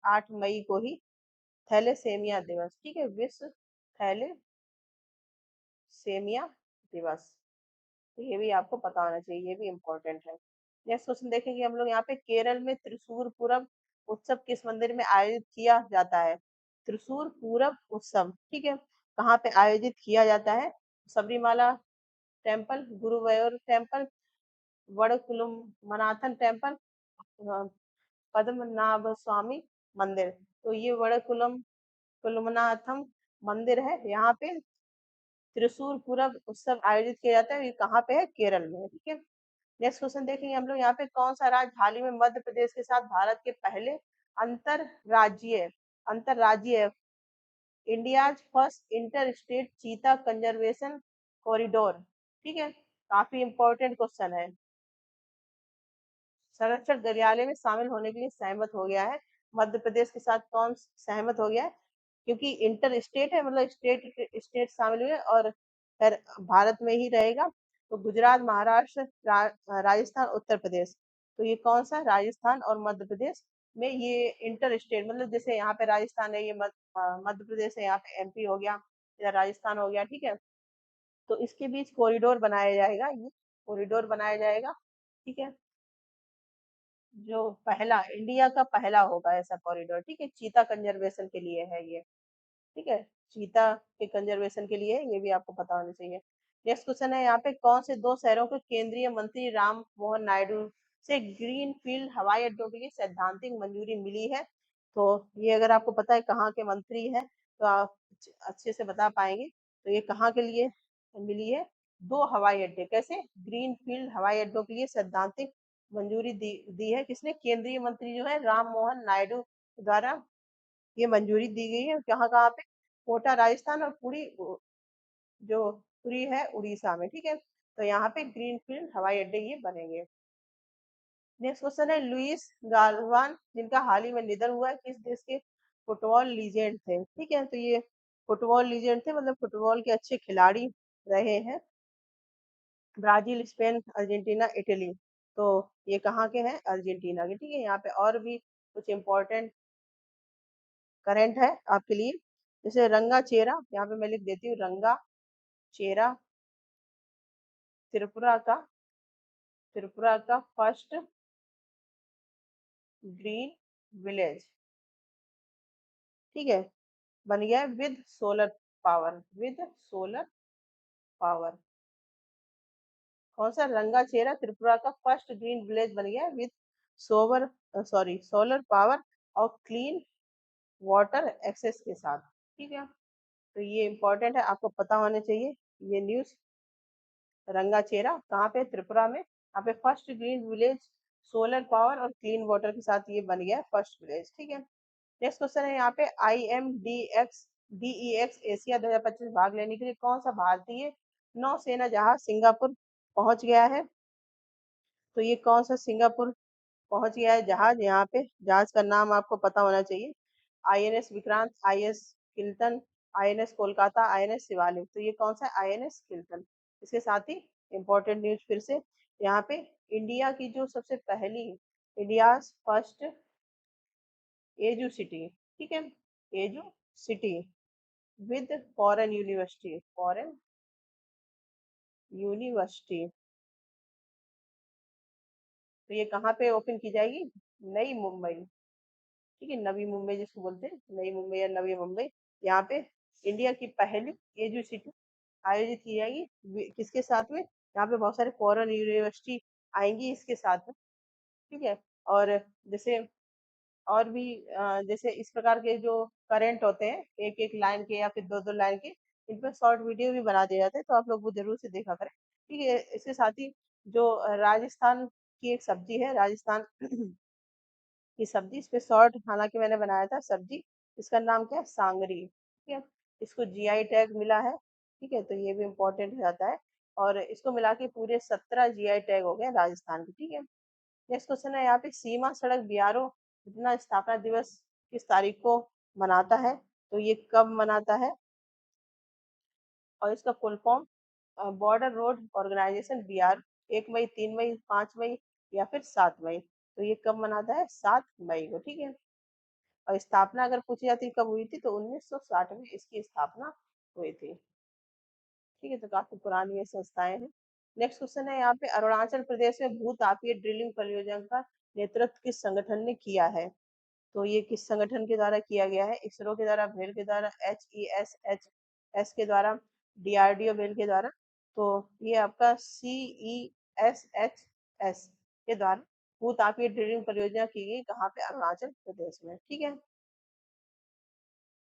[SPEAKER 1] 8 मई को ही, थैलेसेमिया दिवस, ठीक है, विश्व थैलेसेमिया दिवस। तो ये भी आपको पता होना चाहिए, ये भी इम्पोर्टेंट है। नेक्स्ट क्वेश्चन देखेंगे हम लोग यहाँ पे, केरल में त्रिशूर पूरब उत्सव किस मंदिर में आयोजित किया जाता है? त्रिशूर पूरब उत्सव, ठीक है, कहाँ पे आयोजित किया जाता है? सबरीमाला टेम्पल, गुरुवायूर टेम्पल, वड़कुलुम मनाथन टेम्पल, पद्मनाभ स्वामी मंदिर। तो ये वड़कुलम कुलमनाथम मंदिर है, यहाँ पे त्रिशूर पूरब उत्सव आयोजित किया जाता है। ये कहाँ पे है? केरल में, ठीक है। नेक्स्ट क्वेश्चन देखेंगे हम लोग यहाँ पे, कौन सा राज्य हाल ही में मध्य प्रदेश के साथ भारत के पहले अंतरराज्यीय अंतरराज्यीय इंडियाज फर्स्ट इंटर स्टेट चीता कंजर्वेशन कॉरिडोर, ठीक है, काफी इंपॉर्टेंट क्वेश्चन है, संरक्षण गलियारे में शामिल होने के लिए सहमत हो गया है? मध्य प्रदेश के साथ कौन सहमत हो गया है? क्योंकि इंटर स्टेट है, मतलब स्टेट स्टेट शामिल हुए और फिर भारत में ही रहेगा। तो गुजरात, महाराष्ट्र, राजस्थान, उत्तर प्रदेश। तो ये कौन सा? राजस्थान और मध्य प्रदेश में ये इंटर स्टेट, मतलब जैसे यहाँ पे राजस्थान है, ये मध्य प्रदेश है, यहाँ पे एमपी हो गया, इधर राजस्थान हो गया, ठीक है। तो इसके बीच कॉरिडोर बनाया जाएगा, ये कॉरिडोर बनाया जाएगा, ठीक है, जो पहला इंडिया का पहला होगा ऐसा कॉरिडोर, ठीक है, चीता कंजर्वेशन के लिए है ये, ठीक है, चीता के कंजर्वेशन के लिए, ये भी आपको पता होना चाहिए। नेक्स्ट क्वेश्चन है यहाँ पे, कौन से दो शहरों के केंद्रीय मंत्री राम मोहन नायडू से ग्रीन फील्ड हवाई अड्डों के लिए सैद्धांतिक मंजूरी मिली है? तो ये अगर आपको पता है कहाँ के मंत्री हैं तो आप अच्छे से बता पाएंगे। तो ये कहाँ के लिए मिली है? दो हवाई अड्डे, कैसे? ग्रीन फील्ड हवाई अड्डों के लिए सैद्धांतिक मंजूरी दी है, किसने? केंद्रीय मंत्री जो है राम मोहन नायडू द्वारा ये मंजूरी दी गई है। कहाँ कहाँ पे? कोटा राजस्थान और पुरी, जो पुरी है उड़ीसा में, ठीक है। तो यहाँ पे ग्रीनफील्ड हवाई अड्डे ये बनेंगे। नेक्स्ट क्वेश्चन है, लुइस गाल्वान जिनका हाल ही में निधन हुआ है, किस देश के फुटबॉल लीजेंड थे? ठीक है, तो ये फुटबॉल लीजेंड थे, मतलब फुटबॉल के अच्छे खिलाड़ी रहे हैं। Brazil, Spain, Argentina, Italy. तो ये कहाँ के हैं? अर्जेंटीना के, ठीक है। यहाँ पे और भी कुछ इंपॉर्टेंट करंट है आपके लिए, जैसे रंगा चेरा, यहाँ पे मैं लिख देती हूँ, रंगा चेरा त्रिपुरा का फर्स्ट ग्रीन विलेज, ठीक है, बन गया with solar power, with solar power. कौन सा? रंगा चेरा त्रिपुरा का फर्स्ट ग्रीन विलेज बन गया विद सोवर सोलर पावर और क्लीन वाटर एक्सेस के साथ, ठीक है। तो ये इंपॉर्टेंट है, आपको पता होना चाहिए ये न्यूज। रंगाचेरा कहाँ पे? त्रिपुरा में, यहाँ पे first green village solar power और क्लीन वाटर के साथ ये बन गया फर्स्ट विलेज, ठीक है। नेक्स्ट क्वेश्चन है यहाँ पे, DEX एशिया 2025 भाग लेने के लिए कौन सा भारतीय नौसेना जहाज सिंगापुर पहुंच गया है? तो ये कौन सा सिंगापुर पहुंच गया है जहाज? यहाँ पे जहाज का नाम आपको पता होना चाहिए, INS Vikrant, IS Kiltan, INS Kolkata, INS Shivalik. तो ये कौन सा? INS किल्टन। इसके साथ ही इंपॉर्टेंट न्यूज फिर से यहाँ पे, इंडिया की जो सबसे पहली, इंडिया फर्स्ट एजू सिटी, ठीक है, edu city with foreign university, foreign university. तो ये कहाँ पे ओपन की जाएगी? नई मुंबई, ठीक है, नवी मुंबई जिसको बोलते हैं, नई मुंबई या नवी मुंबई। यहाँ पे इंडिया की पहली एजू सिटी आयोजित की जाएगी, किसके साथ में? यहाँ पे बहुत सारे फॉरेन यूनिवर्सिटी आएंगी इसके साथ में, ठीक है। और जैसे और भी जैसे इस प्रकार के जो करंट होते हैं, एक एक लाइन के या फिर दो दो लाइन के, इन पर शॉर्ट वीडियो भी बना दिए जाते हैं, तो आप लोग वो जरूर से देखा करें, ठीक है। इसके साथ ही जो राजस्थान की एक सब्जी है, राजस्थान की सब्जी, इस पे शॉर्ट हालांकि मैंने बनाया था सब्जी, इसका नाम क्या है? सांगरी, ठीक है। इसको GI टैग मिला है, ठीक है, तो ये भी इम्पोर्टेंट हो जाता है। और इसको मिला के पूरे 17 GI टैग हो गए राजस्थान के, ठीक है। नेक्स्ट क्वेश्चन है यहाँ पे, सीमा सड़क बीआरओ अपना स्थापना दिवस किस तारीख को मनाता है? तो ये कब मनाता है? और इसका full form border road organisation BR, 1 मई, 3 मई, 5 मई या फिर 7 मई। तो ये कब मनाता है? 7 मई को, ठीक है। और स्थापना अगर पूछी जाती कब हुई थी, तो 1960 में इसकी स्थापना हुई थी, ठीक है। तो काफी पुरानी ये संस्थाएं हैं। नेक्स्ट क्वेश्चन है यहाँ पे, अरुणाचल प्रदेश में भूतापीय ड्रिलिंग परियोजना का नेतृत्व किस संगठन ने किया है? तो ये किस संगठन के द्वारा किया गया है? इसरो के द्वारा, भेल के द्वारा, HESS के द्वारा, DRDO भेल के द्वारा। तो ये आपका CESHS के द्वारा भूतापीय ड्रिलिंग परियोजना की गई, कहाँ पे? अरुणाचल प्रदेश में, ठीक है।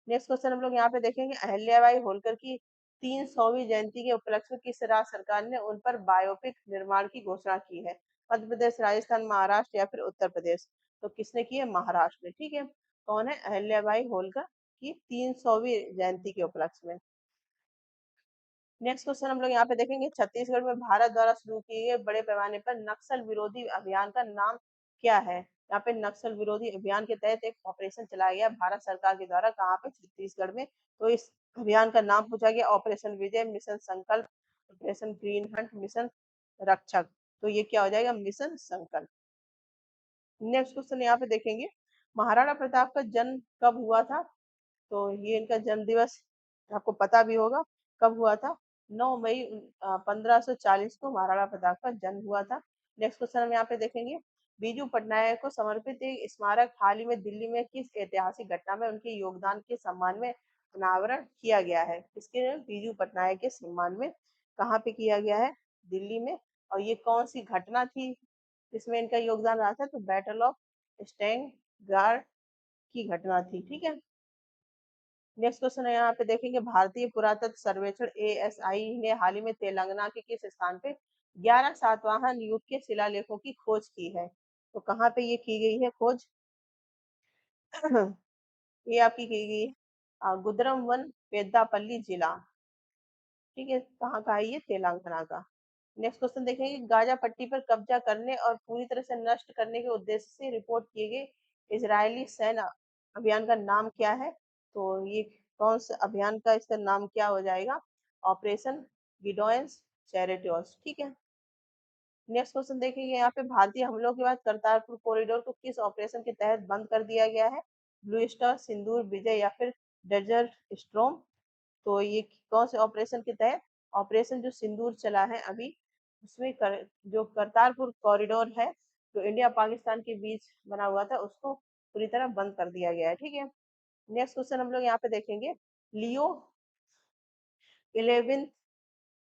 [SPEAKER 1] नेक्स्ट क्वेश्चन हम लोग यहाँ पे देखेंगे, अहिल्याबाई होलकर की 300वीं जयंती के उपलक्ष्य में किस राज्य सरकार ने उन पर बायोपिक निर्माण की घोषणा की है? मध्य प्रदेश, राजस्थान, महाराष्ट्र या फिर उत्तर प्रदेश? तो किसने की है? महाराष्ट्र ने, ठीक है। कौन है? अहिल्याबाई होलकर की 300वीं जयंती के उपलक्ष्य में। नेक्स्ट क्वेश्चन हम लोग यहाँ पे देखेंगे, छत्तीसगढ़ में भारत द्वारा शुरू किए गए बड़े पैमाने पर नक्सल विरोधी अभियान का नाम क्या है? यहाँ पे नक्सल विरोधी अभियान के तहत एक ऑपरेशन चलाया गया भारत सरकार के द्वारा, कहाँ पे? छत्तीसगढ़ में। तो इस अभियान का नाम पूछा गया, ऑपरेशन विजय, मिशन संकल्प, ऑपरेशन ग्रीन हंट, मिशन रक्षक। तो ये क्या हो जाएगा? मिशन संकल्प। नेक्स्ट क्वेश्चन यहाँ पे देखेंगे, महाराणा प्रताप का जन्म कब हुआ था? तो ये इनका जन्म दिवस आपको पता भी होगा कब हुआ था। 9 मई 1540 को महाराणा प्रताप का जन्म हुआ था। नेक्स्ट क्वेश्चन हम यहाँ पे देखेंगे, बीजू पटनायक को समर्पित एक स्मारक हाल ही में दिल्ली में किस ऐतिहासिक घटना में उनके योगदान के सम्मान में अनावरण किया गया है? किसके? बीजू पटनायक के सम्मान में। कहाँ पे किया गया है? दिल्ली में। और ये कौन सी घटना थी जिसमें इनका योगदान रहा था? तो बैटल ऑफ स्टैंग गार्ड की घटना थी, ठीक है। नेक्स्ट क्वेश्चन है यहाँ पे देखेंगे, भारतीय पुरातत्व सर्वेक्षण ASI ने हाल ही में तेलंगाना के किस स्थान पे 11 सातवाहन युग के शिलालेखों की खोज की है? तो कहाँ पे ये की गई है खोज? ये आपकी की गई है गुदरम वन, पेद्दापल्ली जिला, ठीक है। कहाँ का है ये? तेलंगाना का। नेक्स्ट क्वेश्चन देखेंगे, गाजा पट्टी पर कब्जा करने और पूरी तरह से नष्ट करने के उद्देश्य से रिपोर्ट किए गए इजरायली सैन्य अभियान का नाम क्या है? तो ये कौन सा अभियान का इसका नाम क्या हो जाएगा? ऑपरेशन गिडोन्स चैरिटियर्स, ठीक है। नेक्स्ट क्वेश्चन देखेंगे यहाँ पे, भारतीय हमलों के बाद करतारपुर कॉरिडोर को किस ऑपरेशन के तहत बंद कर दिया गया है? ब्लू स्टार, सिंदूर, विजय या फिर डेजर्ट स्ट्रोम? तो ये कौन से ऑपरेशन के तहत? ऑपरेशन जो सिंदूर चला है अभी, उसमें जो करतारपुर कॉरिडोर है जो इंडिया पाकिस्तान के बीच बना हुआ था, उसको पूरी तरह बंद कर दिया गया है, ठीक है। नेक्स्ट क्वेश्चन हम लोग यहाँ पे देखेंगे, लियो 11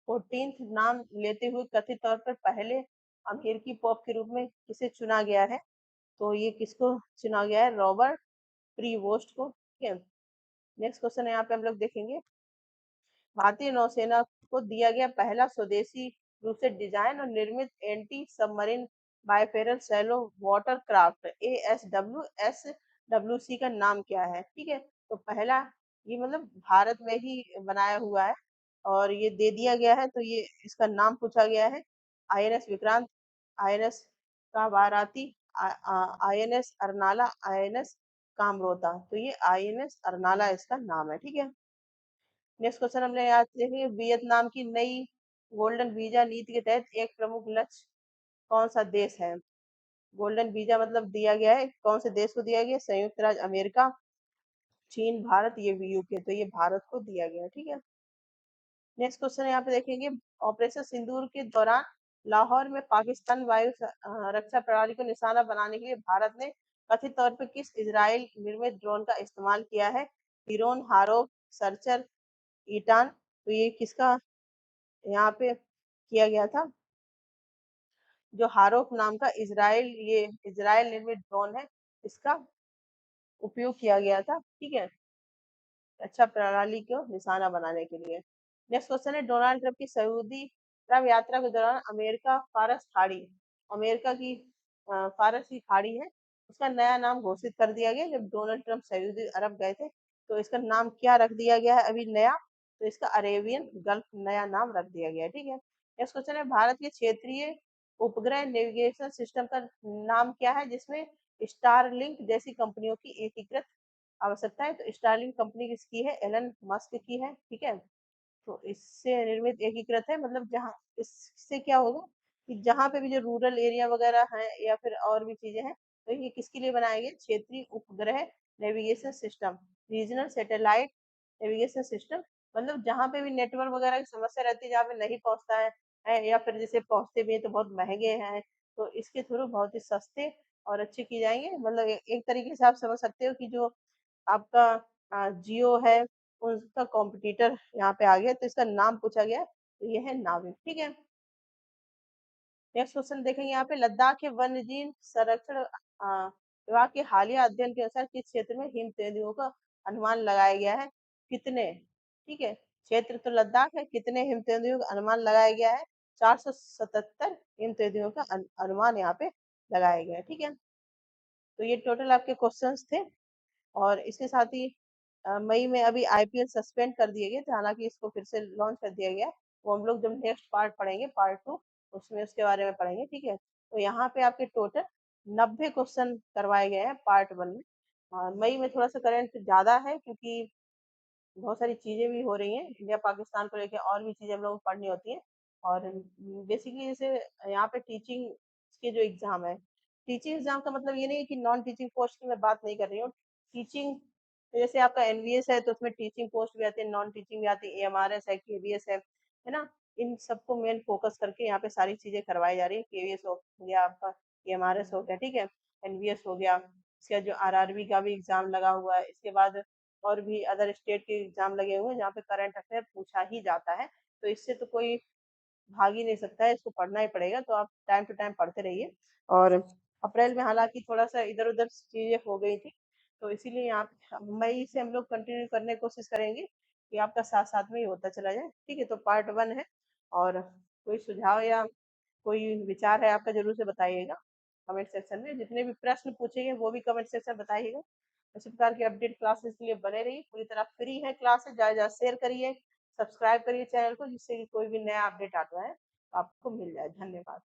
[SPEAKER 1] 14 नाम लेते हुए कथित तौर पर पहले अमेरिकी पोप के रूप में किसे चुना गया है? तो ये किसको चुना गया है? रॉबर्ट प्रीवोस्ट को, ठीक है। नेक्स्ट क्वेश्चन है यहाँ पे हम लोग देखेंगे, भारतीय नौसेना को दिया गया पहला स्वदेशी रूप से डिजाइन और निर्मित एंटी सबमरीन बायफेरल सैलो वाटर क्राफ्ट ASWSWC का नाम क्या है? ठीक है। तो पहला ये मतलब भारत में ही बनाया हुआ है और ये दे दिया गया है, तो ये इसका नाम पूछा गया है INS Vikrant, INS कावाराती, INS Arnala, INS कामरोता। तो ये INS अरनाला इसका नाम है, ठीक है। नेक्स्ट क्वेश्चन हमने यहाँ देखेंगे, वियतनाम की नई गोल्डन वीजा नीति के तहत एक प्रमुख लक्ष्य कौन सा देश है? गोल्डन वीजा मतलब दिया गया है, कौन से देश को दिया गया? संयुक्त राज्य अमेरिका, चीन, भारत, ये भी UK। तो ये भारत को दिया गया है, ठीक है। नेक्स्ट क्वेश्चन यहाँ पे देखेंगे, ऑपरेशन सिंदूर के दौरान लाहौर में पाकिस्तान वायु रक्षा प्रणाली को निशाना बनाने के लिए भारत ने कथित तौर पर किस इजराइल निर्मित ड्रोन का इस्तेमाल किया है? Heron, Harop, Searcher, Eitan. तो ये किसका यहाँ पे किया गया था? जो हारोप नाम का ये इजराइल निर्मित ड्रोन है, इसका उपयोग किया गया था, ठीक है, रक्षा प्रणाली को निशाना बनाने के लिए। नेक्स्ट क्वेश्चन है, डोनाल्ड ट्रंप की सऊदी अरब यात्रा के दौरान अमेरिका की फारस की खाड़ी है, उसका नया नाम घोषित कर दिया गया। जब डोनाल्ड ट्रंप सऊदी अरब गए थे तो इसका नाम क्या रख दिया गया है अभी नया? तो इसका अरेबियन गल्फ नया नाम रख दिया गया है, ठीक है। नेक्स्ट क्वेश्चन है, भारत के क्षेत्रीय उपग्रह नेविगेशन सिस्टम का नाम क्या है जिसमें स्टारलिंक जैसी कंपनियों की एकीकृत आवश्यकता है? तो स्टारलिंक कंपनी किसकी है? एलन मस्क की है। ठीक है, तो इससे निर्मित एकीकृत है, मतलब जहाँ इससे क्या होगा कि जहाँ पे भी जो रूरल एरिया वगैरह है या फिर और भी चीजें हैं, तो ये किसके लिए बनाए गए? क्षेत्रीय उपग्रह navigation system, regional satellite navigation system. मतलब जहाँ पे भी नेटवर्क वगैरह की समस्या रहती है, जहाँ पे नहीं पहुंचता या फिर जैसे पहुंचते भी हैं तो बहुत महंगे हैं, तो इसके थ्रू बहुत ही सस्ते और अच्छे किए जाएंगे। मतलब एक तरीके से आप समझ सकते हो कि जो आपका जियो है उसका कॉम्पिटिटर यहाँ पे आ गया, तो इसका नाम पूछा गया, तो ये है नाविक। ठीक है, नेक्स्ट क्वेश्चन देखेंगे यहाँ पे, लद्दाख के वन्य जीव संरक्षण विभाग के हालिया अध्ययन के अनुसार किस क्षेत्र में हिम तेंदुओं का अनुमान लगाया गया है? कितने? ठीक है, क्षेत्र तो लद्दाख है, कितने हिम तेंदुओं का अनुमान लगाया गया है? 477 हिम तेंदुओं का अनुमान यहाँ पे लगाया गया है। ठीक है, तो ये टोटल आपके क्वेश्चंस थे। और इसके साथ ही मई में अभी आईपीएल सस्पेंड कर दिए गए थे, हालांकि इसको फिर से लॉन्च कर दिया गया। वो हम लोग जब नेक्स्ट पार्ट पढ़ेंगे, पार्ट 2, उसमें उसके बारे में पढ़ेंगे। ठीक है, तो यहाँ पे आपके टोटल 90 क्वेश्चन करवाए गए हैं पार्ट 1 में। मई में थोड़ा सा करंट ज्यादा है क्योंकि बहुत सारी चीजें भी हो रही हैं इंडिया पाकिस्तान को लेकर, और भी चीजें हम लोग को पढ़नी होती हैं। और बेसिकली जैसे यहाँ पे टीचिंग के जो एग्जाम है, टीचिंग एग्जाम का मतलब ये नहीं है कि नॉन टीचिंग पोस्ट की मैं बात नहीं कर रही हूँ। टीचिंग जैसे आपका एनवीएस है तो उसमें टीचिंग पोस्ट भी आती है, नॉन टीचिंग भी आती है, एएमआरएस है, केवीएस है ना। इन सबको मेन फोकस करके यहाँ पे सारी चीजें करवाई जा रही है। केवीएस हो गया आपका, एएमआरएस हो गया, ठीक है, एनवीएस हो गया, इसका जो आरआरबी का भी एग्जाम लगा हुआ है, इसके बाद और भी अदर स्टेट के एग्जाम लगे हुए हैं जहाँ पे करंट अफेयर पूछा ही जाता है। तो इससे तो कोई भाग ही नहीं सकता है, इसको पढ़ना ही पड़ेगा। तो आप टाइम टू टाइम पढ़ते रहिए। और अप्रैल में हालांकि थोड़ा सा इधर उधर चीजें हो गई थी, तो इसीलिए यहाँ मई से हम लोग कंटिन्यू करने की कोशिश करेंगे कि आपका साथ साथ में ही होता चला जाए। ठीक है, तो पार्ट 1 है। और कोई सुझाव या कोई विचार है आपका, जरूर से बताइएगा कमेंट सेक्शन में। जितने भी प्रश्न पूछेंगे वो भी कमेंट सेक्शन में बताइएगा। इसी प्रकार की अपडेट क्लासेस के लिए बने रहिए। पूरी तरह फ्री है क्लासेस, ज्यादा ज्यादा शेयर करिए, सब्सक्राइब करिए चैनल को, जिससे कि कोई भी नया अपडेट आता है तो आपको मिल जाए। धन्यवाद।